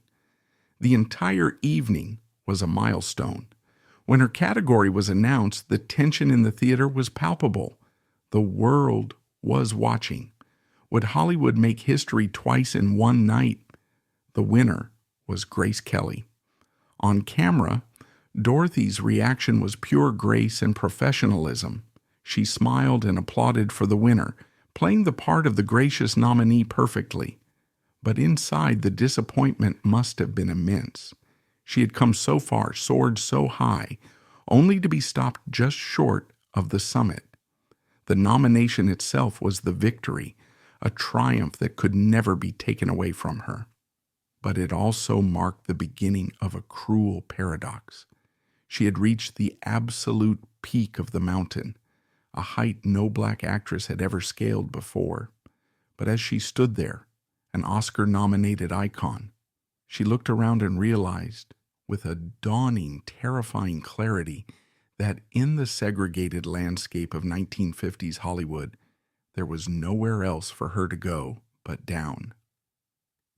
The entire evening was a milestone. When her category was announced, the tension in the theater was palpable. The world was watching. Would Hollywood make history twice in one night? The winner was Grace Kelly. On camera, Dorothy's reaction was pure grace and professionalism. She smiled and applauded for the winner, playing the part of the gracious nominee perfectly. But inside, the disappointment must have been immense. She had come so far, soared so high, only to be stopped just short of the summit. The nomination itself was the victory, a triumph that could never be taken away from her. But it also marked the beginning of a cruel paradox. She had reached the absolute peak of the mountain, a height no black actress had ever scaled before. But as she stood there, an Oscar-nominated icon, she looked around and realized, with a dawning, terrifying clarity, that in the segregated landscape of 1950s Hollywood, there was nowhere else for her to go but down.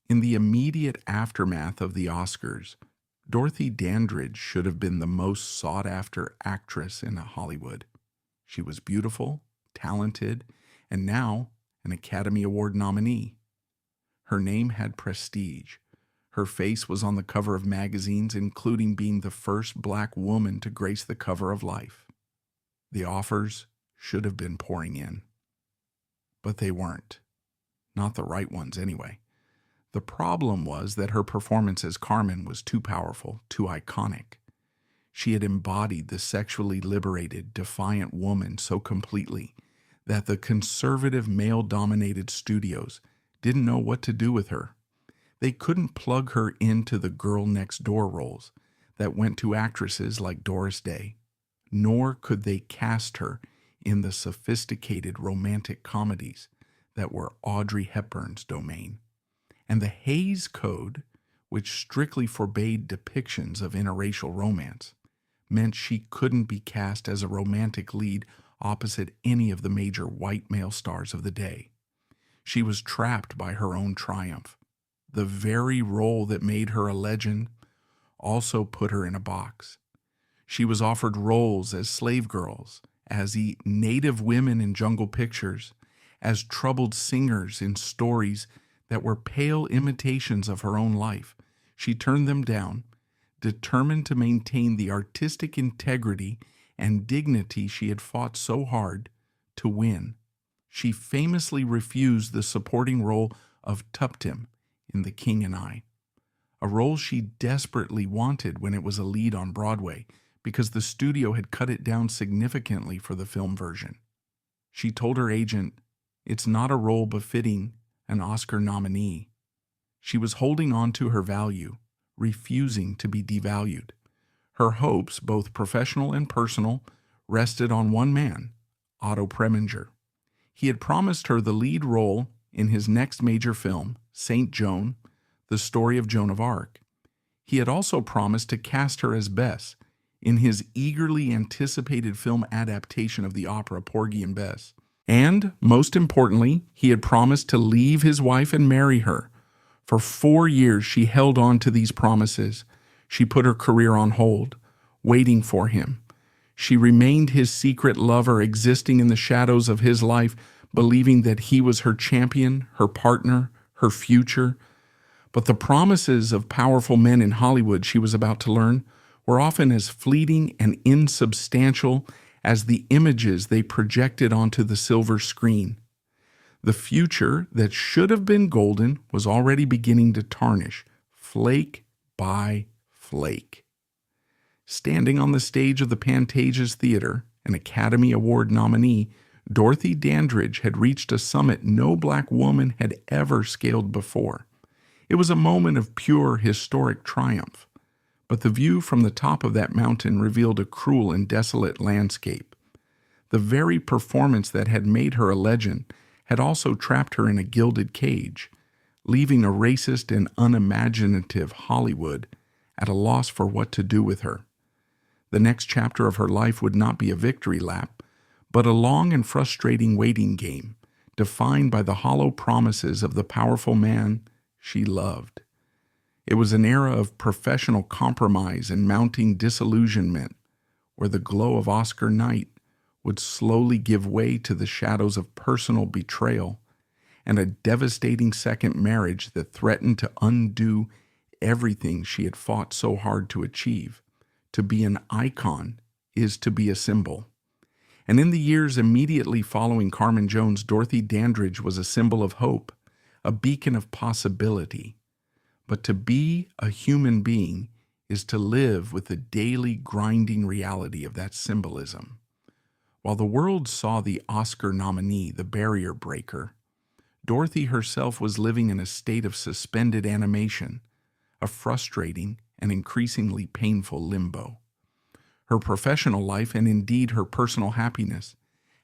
In the immediate aftermath of the Oscars, Dorothy Dandridge should have been the most sought-after actress in Hollywood. She was beautiful, talented, and now an Academy Award nominee. Her name had prestige. Her face was on the cover of magazines, including being the first black woman to grace the cover of Life. The offers should have been pouring in. But they weren't. Not the right ones, anyway. The problem was that her performance as Carmen was too powerful, too iconic. She had embodied the sexually liberated, defiant woman so completely that the conservative, male-dominated studios didn't know what to do with her. They couldn't plug her into the girl-next-door roles that went to actresses like Doris Day, nor could they cast her in the sophisticated romantic comedies that were Audrey Hepburn's domain. And the Hays Code, which strictly forbade depictions of interracial romance, meant she couldn't be cast as a romantic lead opposite any of the major white male stars of the day. She was trapped by her own triumph. The very role that made her a legend also put her in a box. She was offered roles as slave girls, as the native women in Jungle Pictures, as troubled singers in stories that were pale imitations of her own life. She turned them down, determined to maintain the artistic integrity and dignity she had fought so hard to win. She famously refused the supporting role of Tuptim in The King and I, a role she desperately wanted when it was a lead on Broadway because the studio had cut it down significantly for the film version. She told her agent, "It's not a role befitting an Oscar nominee." She was holding on to her value, refusing to be devalued. Her hopes, both professional and personal, rested on one man, Otto Preminger. He had promised her the lead role in his next major film, Saint Joan, the story of Joan of Arc. He had also promised to cast her as Bess in his eagerly anticipated film adaptation of the opera Porgy and Bess. And, most importantly, he had promised to leave his wife and marry her. For 4 years, she held on to these promises. She put her career on hold, waiting for him. She remained his secret lover, existing in the shadows of his life, believing that he was her champion, her partner, her future. But the promises of powerful men in Hollywood, she was about to learn, were often as fleeting and insubstantial as the images they projected onto the silver screen. The future that should have been golden was already beginning to tarnish, flake by flake. Standing on the stage of the Pantages Theater, an Academy Award nominee, Dorothy Dandridge had reached a summit no black woman had ever scaled before. It was a moment of pure historic triumph. But the view from the top of that mountain revealed a cruel and desolate landscape. The very performance that had made her a legend had also trapped her in a gilded cage, leaving a racist and unimaginative Hollywood at a loss for what to do with her. The next chapter of her life would not be a victory lap, but a long and frustrating waiting game, defined by the hollow promises of the powerful man she loved. It was an era of professional compromise and mounting disillusionment, where the glow of Oscar night would slowly give way to the shadows of personal betrayal and a devastating second marriage that threatened to undo everything she had fought so hard to achieve. To be an icon is to be a symbol. And in the years immediately following Carmen Jones, Dorothy Dandridge was a symbol of hope, a beacon of possibility. But to be a human being is to live with the daily grinding reality of that symbolism. While the world saw the Oscar nominee, the barrier breaker, Dorothy herself was living in a state of suspended animation, a frustrating and increasingly painful limbo. Her professional life, and indeed her personal happiness,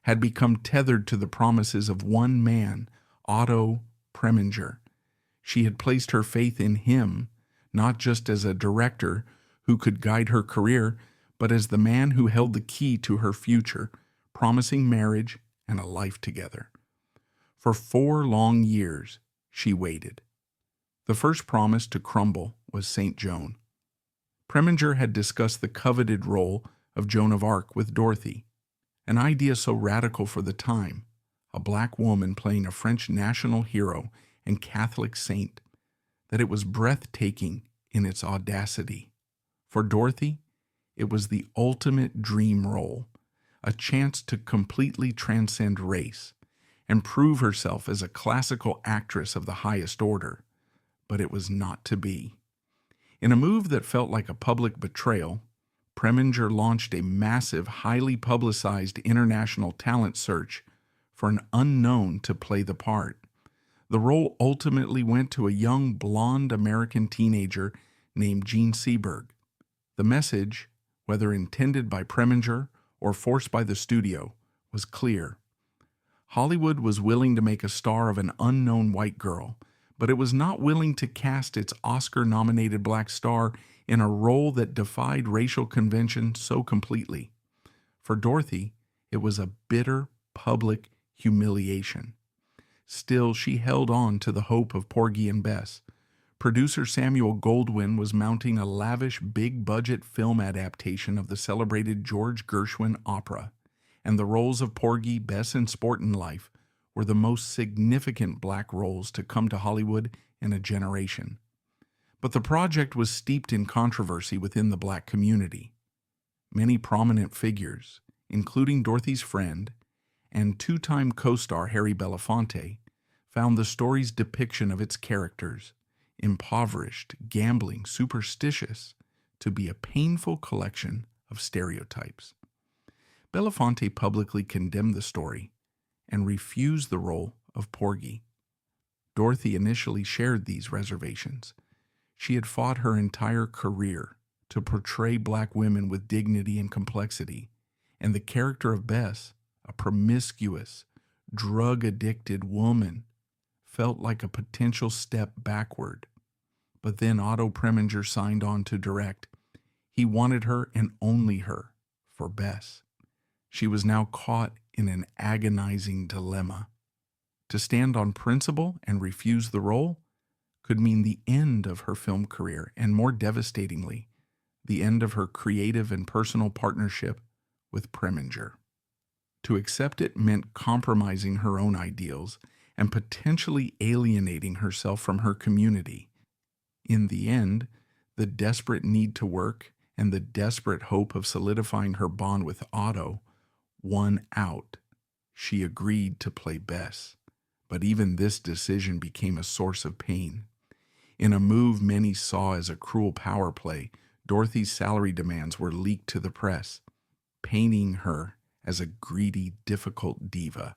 had become tethered to the promises of one man, Otto Preminger. She had placed her faith in him, not just as a director who could guide her career, but as the man who held the key to her future, promising marriage and a life together. For 4 long years, she waited. The first promise to crumble was St. Joan. Preminger had discussed the coveted role of Joan of Arc with Dorothy, an idea so radical for the time, a black woman playing a French national hero and Catholic saint, that it was breathtaking in its audacity. For Dorothy, it was the ultimate dream role, a chance to completely transcend race and prove herself as a classical actress of the highest order. But it was not to be. In a move that felt like a public betrayal, Preminger launched a massive, highly publicized international talent search for an unknown to play the part. The role ultimately went to a young, blonde American teenager named Jean Seberg. The message, whether intended by Preminger or forced by the studio, was clear. Hollywood was willing to make a star of an unknown white girl, but it was not willing to cast its Oscar-nominated black star in a role that defied racial convention so completely. For Dorothy, it was a bitter public humiliation. Still, she held on to the hope of Porgy and Bess. Producer Samuel Goldwyn was mounting a lavish, big-budget film adaptation of the celebrated George Gershwin opera, and the roles of Porgy, Bess, and Sportin' Life were the most significant black roles to come to Hollywood in a generation. But the project was steeped in controversy within the black community. Many prominent figures, including Dorothy's friend and 2-time co-star Harry Belafonte, found the story's depiction of its characters, impoverished, gambling, superstitious, to be a painful collection of stereotypes. Belafonte publicly condemned the story and refused the role of Porgy. Dorothy initially shared these reservations. She had fought her entire career to portray black women with dignity and complexity, and the character of Bess, a promiscuous, drug-addicted woman, felt like a potential step backward. But then Otto Preminger signed on to direct. He wanted her and only her for Bess. She was now caught in an agonizing dilemma. To stand on principle and refuse the role could mean the end of her film career, and more devastatingly, the end of her creative and personal partnership with Preminger. To accept it meant compromising her own ideals and potentially alienating herself from her community. In the end, the desperate need to work and the desperate hope of solidifying her bond with Otto won out. She agreed to play Bess, but even this decision became a source of pain. In a move many saw as a cruel power play, Dorothy's salary demands were leaked to the press, painting her as a greedy, difficult diva.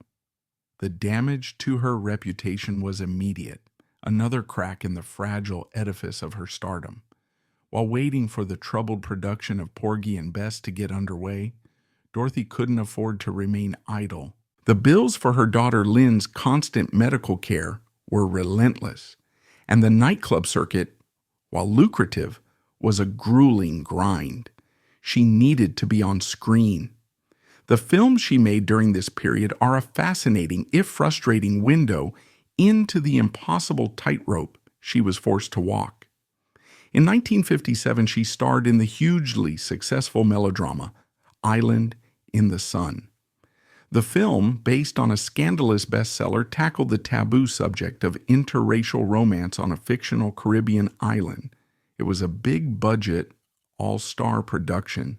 The damage to her reputation was immediate, another crack in the fragile edifice of her stardom. While waiting for the troubled production of Porgy and Bess to get underway, Dorothy couldn't afford to remain idle. The bills for her daughter Lynn's constant medical care were relentless, and the nightclub circuit, while lucrative, was a grueling grind. She needed to be on screen. The films she made during this period are a fascinating, if frustrating, window into the impossible tightrope she was forced to walk. In 1957, she starred in the hugely successful melodrama Island in the Sun. The film, based on a scandalous bestseller, tackled the taboo subject of interracial romance on a fictional Caribbean island. It was a big-budget, all-star production,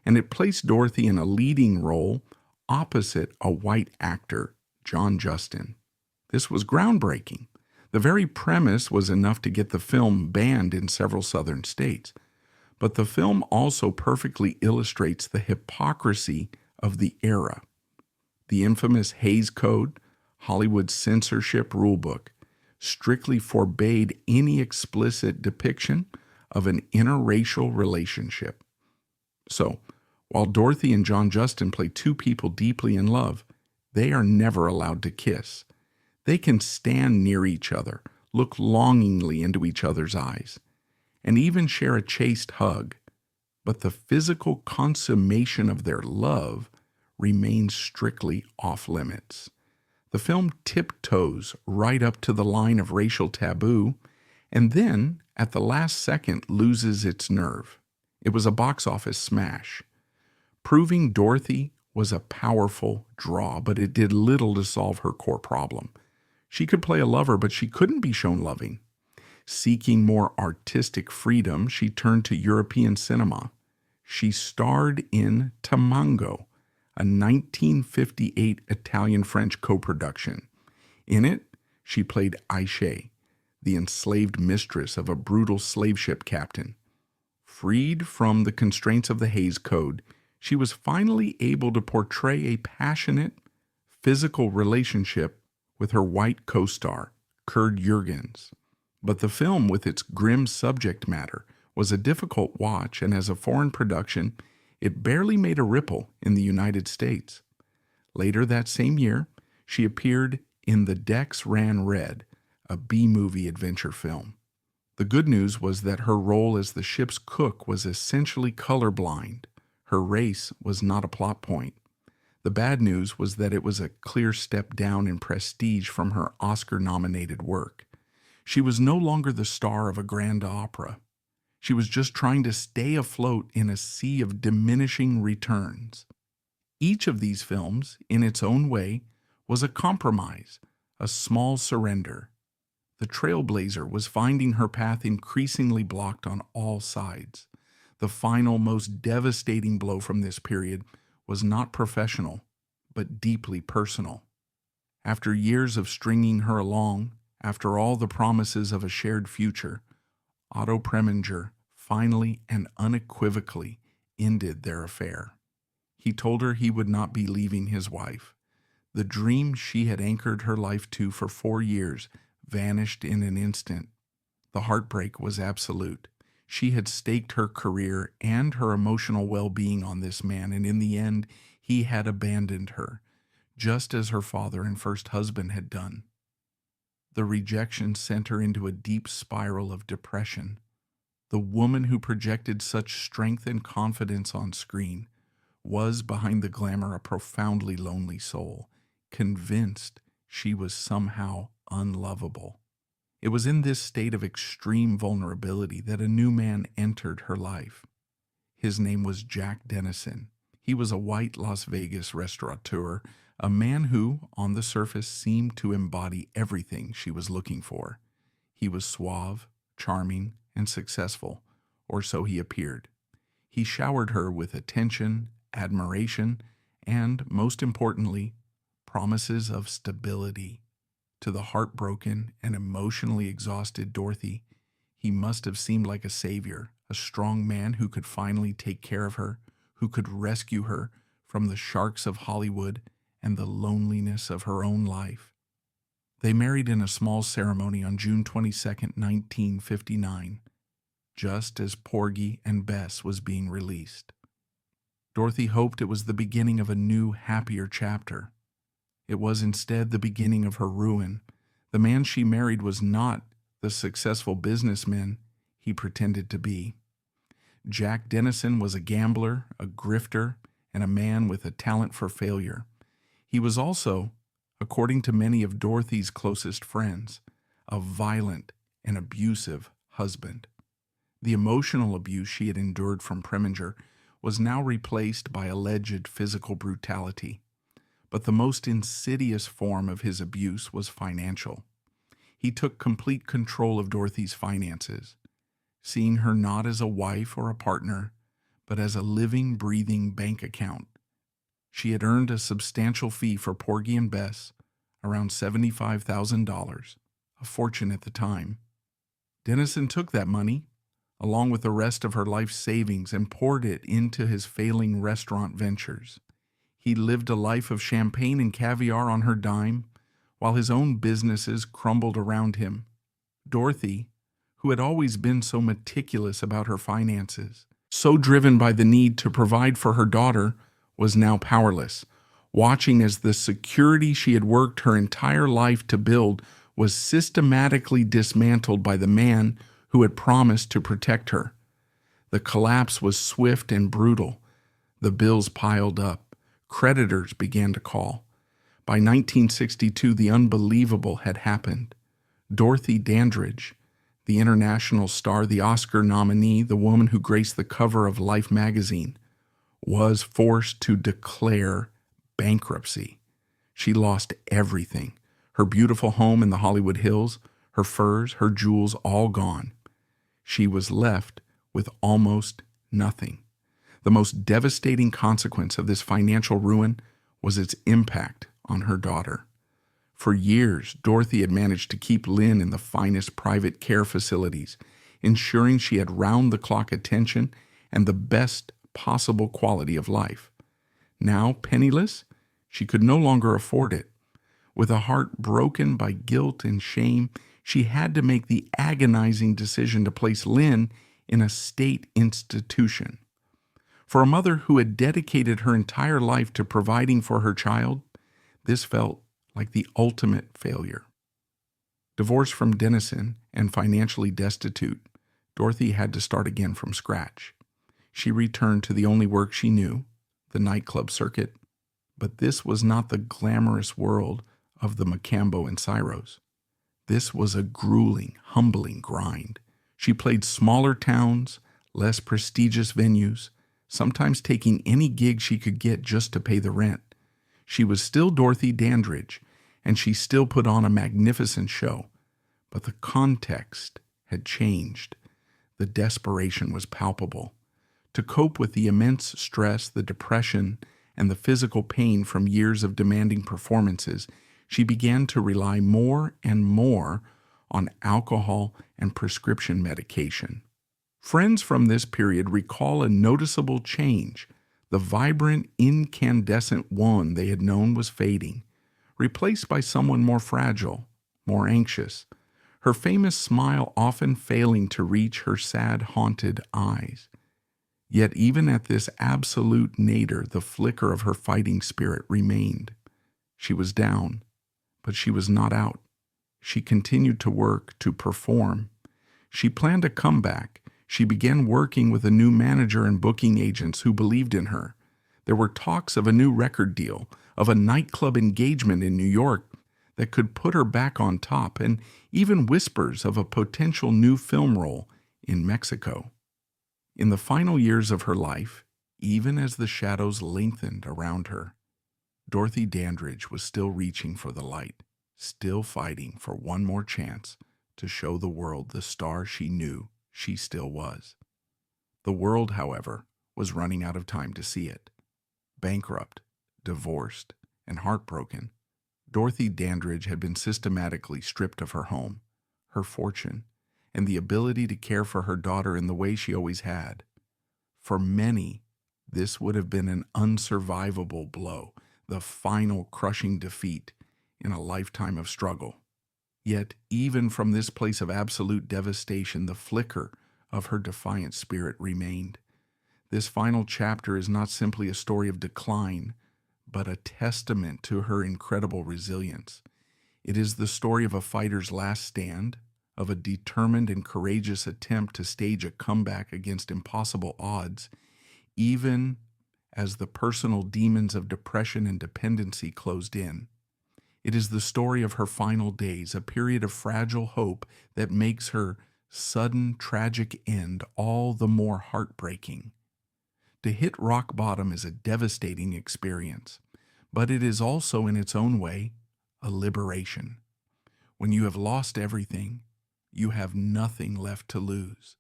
and it placed Dorothy in a leading role opposite a white actor, John Justin. This was groundbreaking. The very premise was enough to get the film banned in several southern states. But the film also perfectly illustrates the hypocrisy of the era. The infamous Hays Code, Hollywood's censorship rulebook, strictly forbade any explicit depiction of an interracial relationship. So, while Dorothy and John Justin play two people deeply in love, they are never allowed to kiss. They can stand near each other, look longingly into each other's eyes, and even share a chaste hug. But the physical consummation of their love remains strictly off limits. The film tiptoes right up to the line of racial taboo, and then, at the last second, loses its nerve. It was a box office smash. Proving Dorothy was a powerful draw, but it did little to solve her core problem. She could play a lover, but she couldn't be shown loving. Seeking more artistic freedom, she turned to European cinema. She starred in Tamango, a 1958 Italian-French co-production. In it, she played Aisha, the enslaved mistress of a brutal slave ship captain. Freed from the constraints of the Hays Code, she was finally able to portray a passionate, physical relationship with her white co-star, Kurt Jürgens. But the film, with its grim subject matter, was a difficult watch, and as a foreign production, it barely made a ripple in the United States. Later that same year, she appeared in The Decks Ran Red, a B-movie adventure film. The good news was that her role as the ship's cook was essentially colorblind. Her race was not a plot point. The bad news was that it was a clear step down in prestige from her Oscar-nominated work. She was no longer the star of a grand opera. She was just trying to stay afloat in a sea of diminishing returns. Each of these films, in its own way, was a compromise, a small surrender. The trailblazer was finding her path increasingly blocked on all sides. The final, most devastating blow from this period was not professional, but deeply personal. After years of stringing her along, after all the promises of a shared future, Otto Preminger finally and unequivocally ended their affair. He told her he would not be leaving his wife. The dream she had anchored her life to for 4 years vanished in an instant. The heartbreak was absolute. She had staked her career and her emotional well-being on this man, and in the end, he had abandoned her, just as her father and first husband had done. The rejection sent her into a deep spiral of depression. The woman who projected such strength and confidence on screen was, behind the glamour, a profoundly lonely soul, convinced she was somehow unlovable. It was in this state of extreme vulnerability that a new man entered her life. His name was Jack Dennison. He was a white Las Vegas restaurateur, a man who, on the surface, seemed to embody everything she was looking for. He was suave, charming, and successful, or so he appeared. He showered her with attention, admiration, and, most importantly, promises of stability. To the heartbroken and emotionally exhausted Dorothy, he must have seemed like a savior, a strong man who could finally take care of her, who could rescue her from the sharks of Hollywood and the loneliness of her own life. They married in a small ceremony on June 22, 1959, just as Porgy and Bess was being released. Dorothy hoped it was the beginning of a new, happier chapter. It was instead the beginning of her ruin. The man she married was not the successful businessman he pretended to be. Jack Dennison was a gambler, a grifter, and a man with a talent for failure. He was also, according to many of Dorothy's closest friends, a violent and abusive husband. The emotional abuse she had endured from Preminger was now replaced by alleged physical brutality. But the most insidious form of his abuse was financial. He took complete control of Dorothy's finances, seeing her not as a wife or a partner, but as a living, breathing bank account. She had earned a substantial fee for Porgy and Bess, around $75,000, a fortune at the time. Dennison took that money, along with the rest of her life savings, and poured it into his failing restaurant ventures. He lived a life of champagne and caviar on her dime, while his own businesses crumbled around him. Dorothy, who had always been so meticulous about her finances, so driven by the need to provide for her daughter, was now powerless, watching as the security she had worked her entire life to build was systematically dismantled by the man who had promised to protect her. The collapse was swift and brutal. The bills piled up. Creditors began to call. By 1962, the unbelievable had happened. Dorothy Dandridge, the international star, the Oscar nominee, the woman who graced the cover of Life magazine, was forced to declare bankruptcy. She lost everything. Her beautiful home in the Hollywood Hills, her furs, her jewels, all gone. She was left with almost nothing. The most devastating consequence of this financial ruin was its impact on her daughter. For years, Dorothy had managed to keep Lynn in the finest private care facilities, ensuring she had round-the-clock attention and the best possible quality of life. Now, penniless, she could no longer afford it. With a heart broken by guilt and shame, she had to make the agonizing decision to place Lynn in a state institution. For a mother who had dedicated her entire life to providing for her child, this felt like the ultimate failure. Divorced from Dennison and financially destitute, Dorothy had to start again from scratch. She returned to the only work she knew, the nightclub circuit, but this was not the glamorous world of the Macambo and Cyros. This was a grueling, humbling grind. She played smaller towns, less prestigious venues, sometimes taking any gig she could get just to pay the rent. She was still Dorothy Dandridge, and she still put on a magnificent show. But the context had changed. The desperation was palpable. To cope with the immense stress, the depression, and the physical pain from years of demanding performances, she began to rely more and more on alcohol and prescription medication. Friends from this period recall a noticeable change. The vibrant, incandescent one they had known was fading, replaced by someone more fragile, more anxious, her famous smile often failing to reach her sad, haunted eyes. Yet even at this absolute nadir, the flicker of her fighting spirit remained. She was down, but she was not out. She continued to work, to perform. She planned a comeback. She began working with a new manager and booking agents who believed in her. There were talks of a new record deal, of a nightclub engagement in New York that could put her back on top, and even whispers of a potential new film role in Mexico. In the final years of her life, even as the shadows lengthened around her, Dorothy Dandridge was still reaching for the light, still fighting for one more chance to show the world the star she knew she still was. The world, however, was running out of time to see it. Bankrupt, divorced, and heartbroken, Dorothy Dandridge had been systematically stripped of her home, her fortune, and the ability to care for her daughter in the way she always had. For many, this would have been an unsurvivable blow, the final crushing defeat in a lifetime of struggle. Yet, even from this place of absolute devastation, the flicker of her defiant spirit remained. This final chapter is not simply a story of decline, but a testament to her incredible resilience. It is the story of a fighter's last stand, of a determined and courageous attempt to stage a comeback against impossible odds, even as the personal demons of depression and dependency closed in. It is the story of her final days, a period of fragile hope that makes her sudden, tragic end all the more heartbreaking. To hit rock bottom is a devastating experience, but it is also, in its own way, a liberation. When you have lost everything, you have nothing left to lose.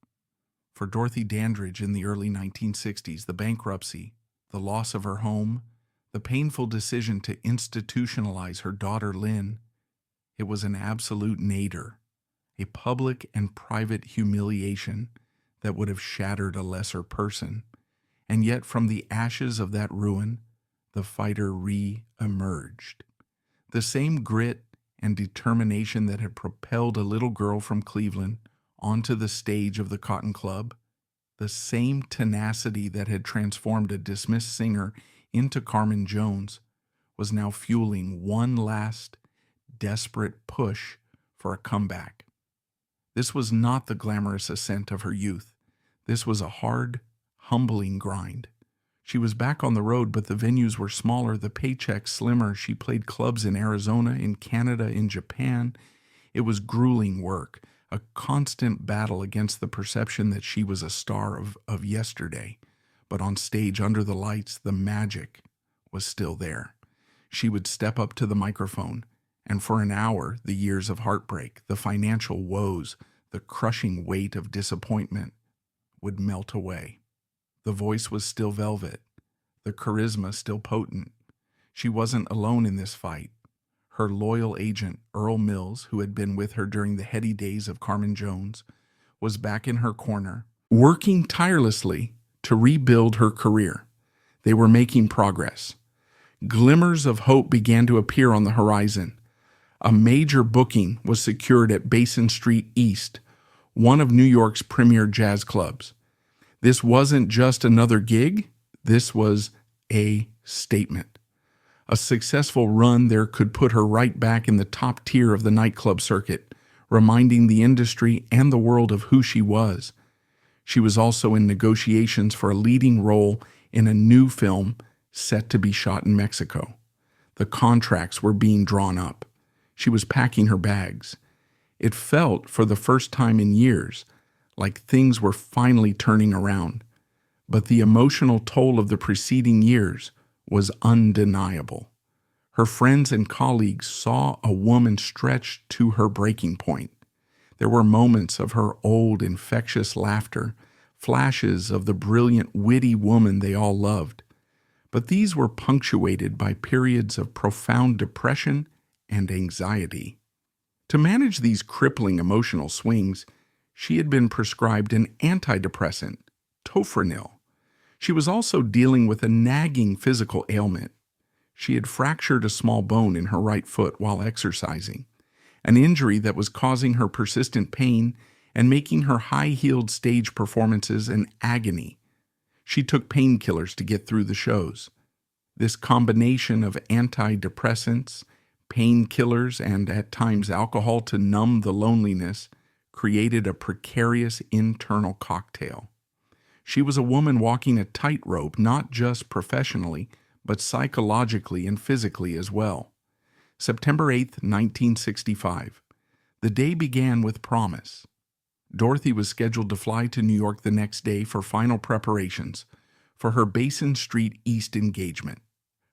For Dorothy Dandridge in the early 1960s, the bankruptcy, the loss of her home, the painful decision to institutionalize her daughter Lynn, it was an absolute nadir, a public and private humiliation that would have shattered a lesser person. And yet from the ashes of that ruin, the fighter re-emerged. The same grit and determination that had propelled a little girl from Cleveland onto the stage of the Cotton Club, the same tenacity that had transformed a dismissed singer into Carmen Jones, was now fueling one last desperate push for a comeback. This was not the glamorous ascent of her youth. This was a hard, humbling grind. She was back on the road, but the venues were smaller, the paychecks slimmer. She played clubs in Arizona, in Canada, in Japan. It was grueling work, a constant battle against the perception that she was a star of yesterday. But on stage, under the lights, the magic was still there. She would step up to the microphone, and for an hour, the years of heartbreak, the financial woes, the crushing weight of disappointment would melt away. The voice was still velvet, the charisma still potent. She wasn't alone in this fight. Her loyal agent, Earl Mills, who had been with her during the heady days of Carmen Jones, was back in her corner, working tirelessly to rebuild her career. They were making progress. Glimmers of hope began to appear on the horizon. A major booking was secured at Basin Street East, one of New York's premier jazz clubs. This wasn't just another gig, this was a statement. A successful run there could put her right back in the top tier of the nightclub circuit, reminding the industry and the world of who she was. She was also in negotiations for a leading role in a new film set to be shot in Mexico. The contracts were being drawn up. She was packing her bags. It felt, for the first time in years, like things were finally turning around. But the emotional toll of the preceding years was undeniable. Her friends and colleagues saw a woman stretched to her breaking point. There were moments of her old, infectious laughter, flashes of the brilliant, witty woman they all loved. But these were punctuated by periods of profound depression and anxiety. To manage these crippling emotional swings, she had been prescribed an antidepressant, tofranil. She was also dealing with a nagging physical ailment. She had fractured a small bone in her right foot while exercising, an injury that was causing her persistent pain and making her high-heeled stage performances an agony. She took painkillers to get through the shows. This combination of antidepressants, painkillers, and at times alcohol to numb the loneliness created a precarious internal cocktail. She was a woman walking a tightrope, not just professionally, but psychologically and physically as well. September 8th, 1965. The day began with promise. Dorothy was scheduled to fly to New York the next day for final preparations for her Basin Street East engagement.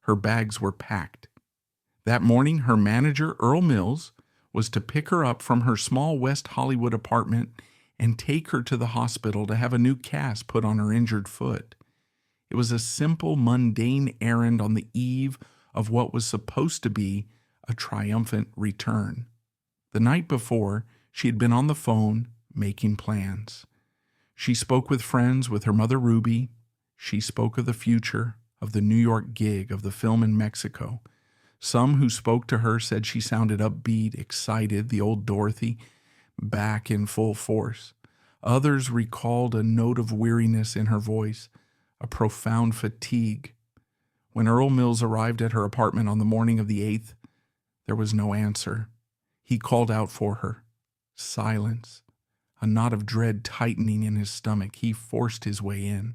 Her bags were packed. That morning, her manager, Earl Mills, was to pick her up from her small West Hollywood apartment and take her to the hospital to have a new cast put on her injured foot. It was a simple, mundane errand on the eve of what was supposed to be a triumphant return. The night before, she had been on the phone making plans. She spoke with friends, with her mother Ruby. She spoke of the future, of the New York gig, of the film in Mexico. Some who spoke to her said she sounded upbeat, excited, the old Dorothy, back in full force. Others recalled a note of weariness in her voice, a profound fatigue. When Earl Mills arrived at her apartment on the morning of the 8th, there was no answer. He called out for her. Silence. A knot of dread tightening in his stomach, he forced his way in.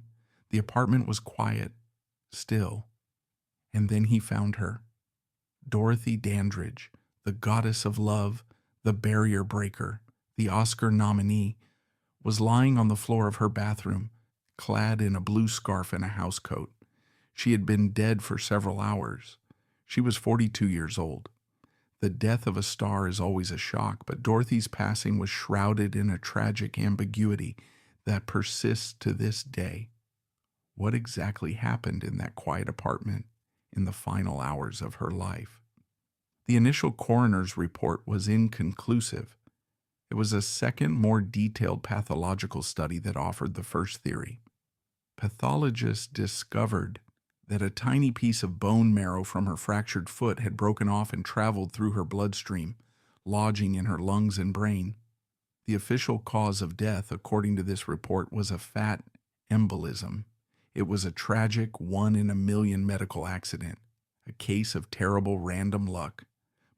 The apartment was quiet, still. And then he found her. Dorothy Dandridge, the goddess of love, the barrier breaker, the Oscar nominee, was lying on the floor of her bathroom, clad in a blue scarf and a housecoat. She had been dead for several hours. She was 42 years old. The death of a star is always a shock, but Dorothy's passing was shrouded in a tragic ambiguity that persists to this day. What exactly happened in that quiet apartment in the final hours of her life? The initial coroner's report was inconclusive. It was a second, more detailed pathological study that offered the first theory. Pathologists discovered that a tiny piece of bone marrow from her fractured foot had broken off and traveled through her bloodstream, lodging in her lungs and brain. The official cause of death, according to this report, was a fat embolism. It was a tragic 1 in a million medical accident, a case of terrible random luck.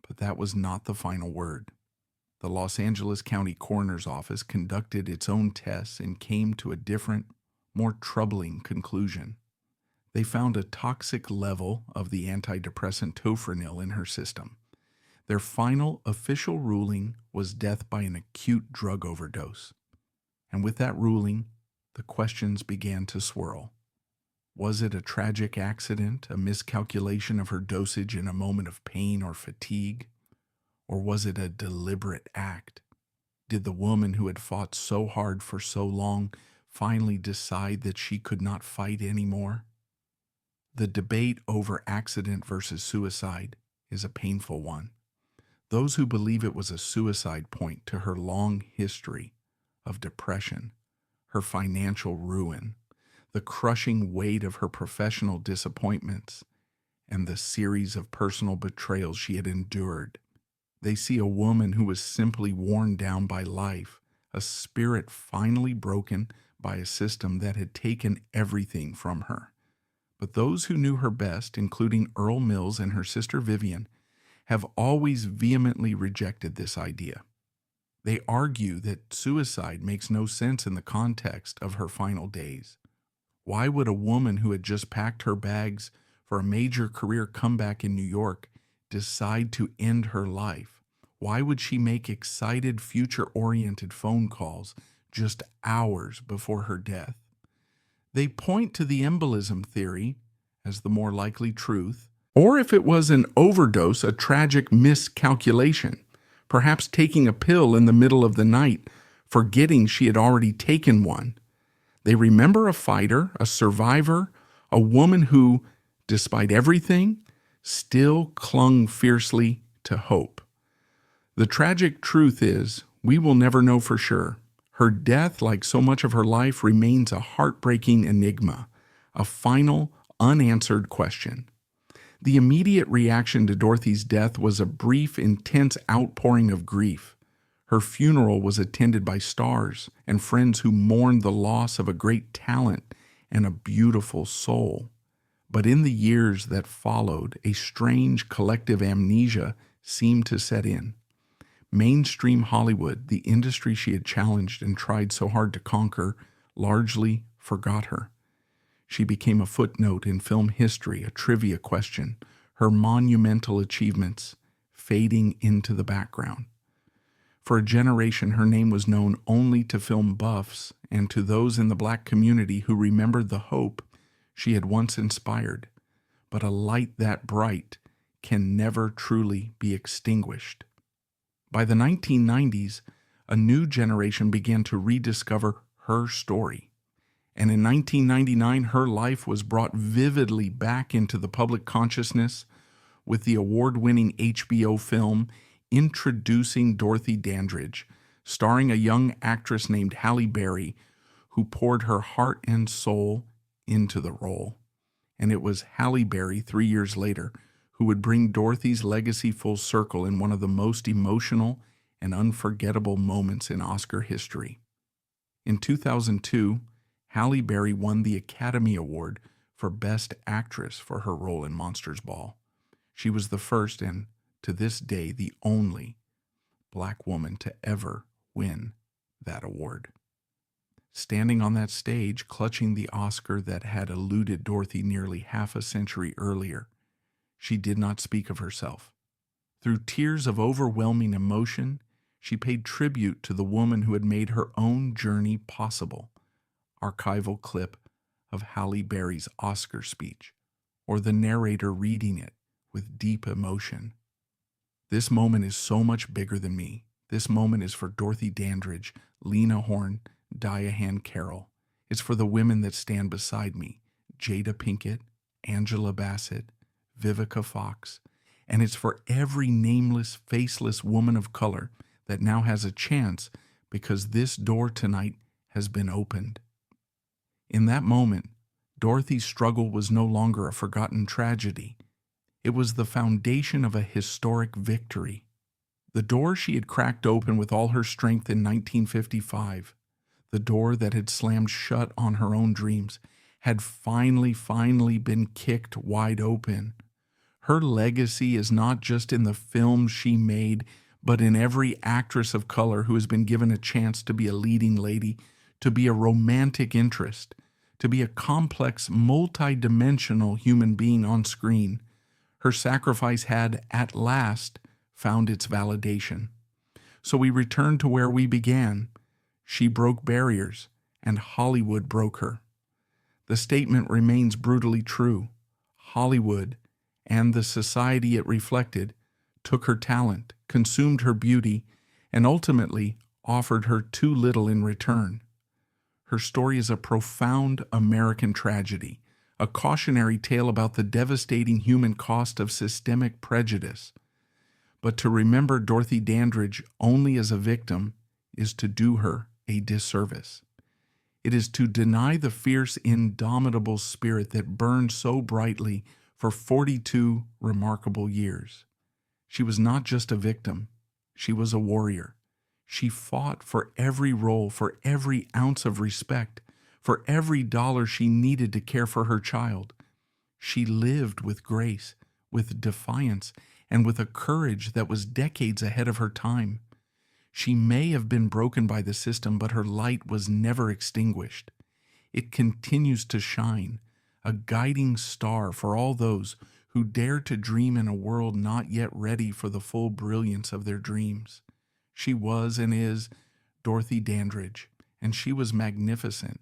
But that was not the final word. The Los Angeles County Coroner's Office conducted its own tests and came to a different, more troubling conclusion. They found a toxic level of the antidepressant tofranil in her system. Their final official ruling was death by an acute drug overdose. And with that ruling, the questions began to swirl. Was it a tragic accident, a miscalculation of her dosage in a moment of pain or fatigue? Or was it a deliberate act? Did the woman who had fought so hard for so long finally decide that she could not fight anymore? The debate over accident versus suicide is a painful one. Those who believe it was a suicide point to her long history of depression, her financial ruin, the crushing weight of her professional disappointments, and the series of personal betrayals she had endured. They see a woman who was simply worn down by life, a spirit finally broken by a system that had taken everything from her. But those who knew her best, including Earl Mills and her sister Vivian, have always vehemently rejected this idea. They argue that suicide makes no sense in the context of her final days. Why would a woman who had just packed her bags for a major career comeback in New York decide to end her life? Why would she make excited, future-oriented phone calls just hours before her death? They point to the embolism theory as the more likely truth, or if it was an overdose, a tragic miscalculation, perhaps taking a pill in the middle of the night, forgetting she had already taken one. They remember a fighter, a survivor, a woman who, despite everything, still clung fiercely to hope. The tragic truth is, we will never know for sure. Her death, like so much of her life, remains a heartbreaking enigma, a final, unanswered question. The immediate reaction to Dorothy's death was a brief, intense outpouring of grief. Her funeral was attended by stars and friends who mourned the loss of a great talent and a beautiful soul. But in the years that followed, a strange collective amnesia seemed to set in. Mainstream Hollywood, the industry she had challenged and tried so hard to conquer, largely forgot her. She became a footnote in film history, a trivia question, her monumental achievements fading into the background. For a generation, her name was known only to film buffs and to those in the Black community who remembered the hope she had once inspired. But a light that bright can never truly be extinguished. By the 1990s, a new generation began to rediscover her story. And in 1999, her life was brought vividly back into the public consciousness with the award-winning HBO film Introducing Dorothy Dandridge, starring a young actress named Halle Berry, who poured her heart and soul into the role. And it was Halle Berry, 3 years later, who would bring Dorothy's legacy full circle in one of the most emotional and unforgettable moments in Oscar history. In 2002, Halle Berry won the Academy Award for Best Actress for her role in Monsters Ball. She was the first and, to this day, the only Black woman to ever win that award. Standing on that stage, clutching the Oscar that had eluded Dorothy nearly half a century earlier, she did not speak of herself. Through tears of overwhelming emotion, She paid tribute to the woman who had made her own journey possible. Archival clip of Halle Berry's Oscar speech, or the narrator reading it with deep emotion. This moment is so much bigger than me. This moment is for Dorothy Dandridge, Lena Horne, Diane Carroll. It's for the women that stand beside me, Jada Pinkett, Angela Bassett, Vivica Fox, and it's for every nameless, faceless woman of color that now has a chance because this door tonight has been opened. In that moment, Dorothy's struggle was no longer a forgotten tragedy. It was the foundation of a historic victory. The door she had cracked open with all her strength in 1955, the door that had slammed shut on her own dreams, had finally been kicked wide open. Her legacy is not just in the films she made, but in every actress of color who has been given a chance to be a leading lady, to be a romantic interest, to be a complex, multi-dimensional human being on screen. Her sacrifice had, at last, found its validation. So we return to where we began. She broke barriers, and Hollywood broke her. The statement remains brutally true. Hollywood, and the society it reflected, took her talent, consumed her beauty, and ultimately offered her too little in return. Her story is a profound American tragedy, a cautionary tale about the devastating human cost of systemic prejudice. But to remember Dorothy Dandridge only as a victim is to do her a disservice. It is to deny the fierce, indomitable spirit that burned so brightly for 42 remarkable years. She was not just a victim, she was a warrior. She fought for every role, for every ounce of respect, for every dollar she needed to care for her child. She lived with grace, with defiance, and with a courage that was decades ahead of her time. She may have been broken by the system, but her light was never extinguished. It continues to shine, a guiding star for all those who dare to dream in a world not yet ready for the full brilliance of their dreams. She was and is Dorothy Dandridge, and she was magnificent.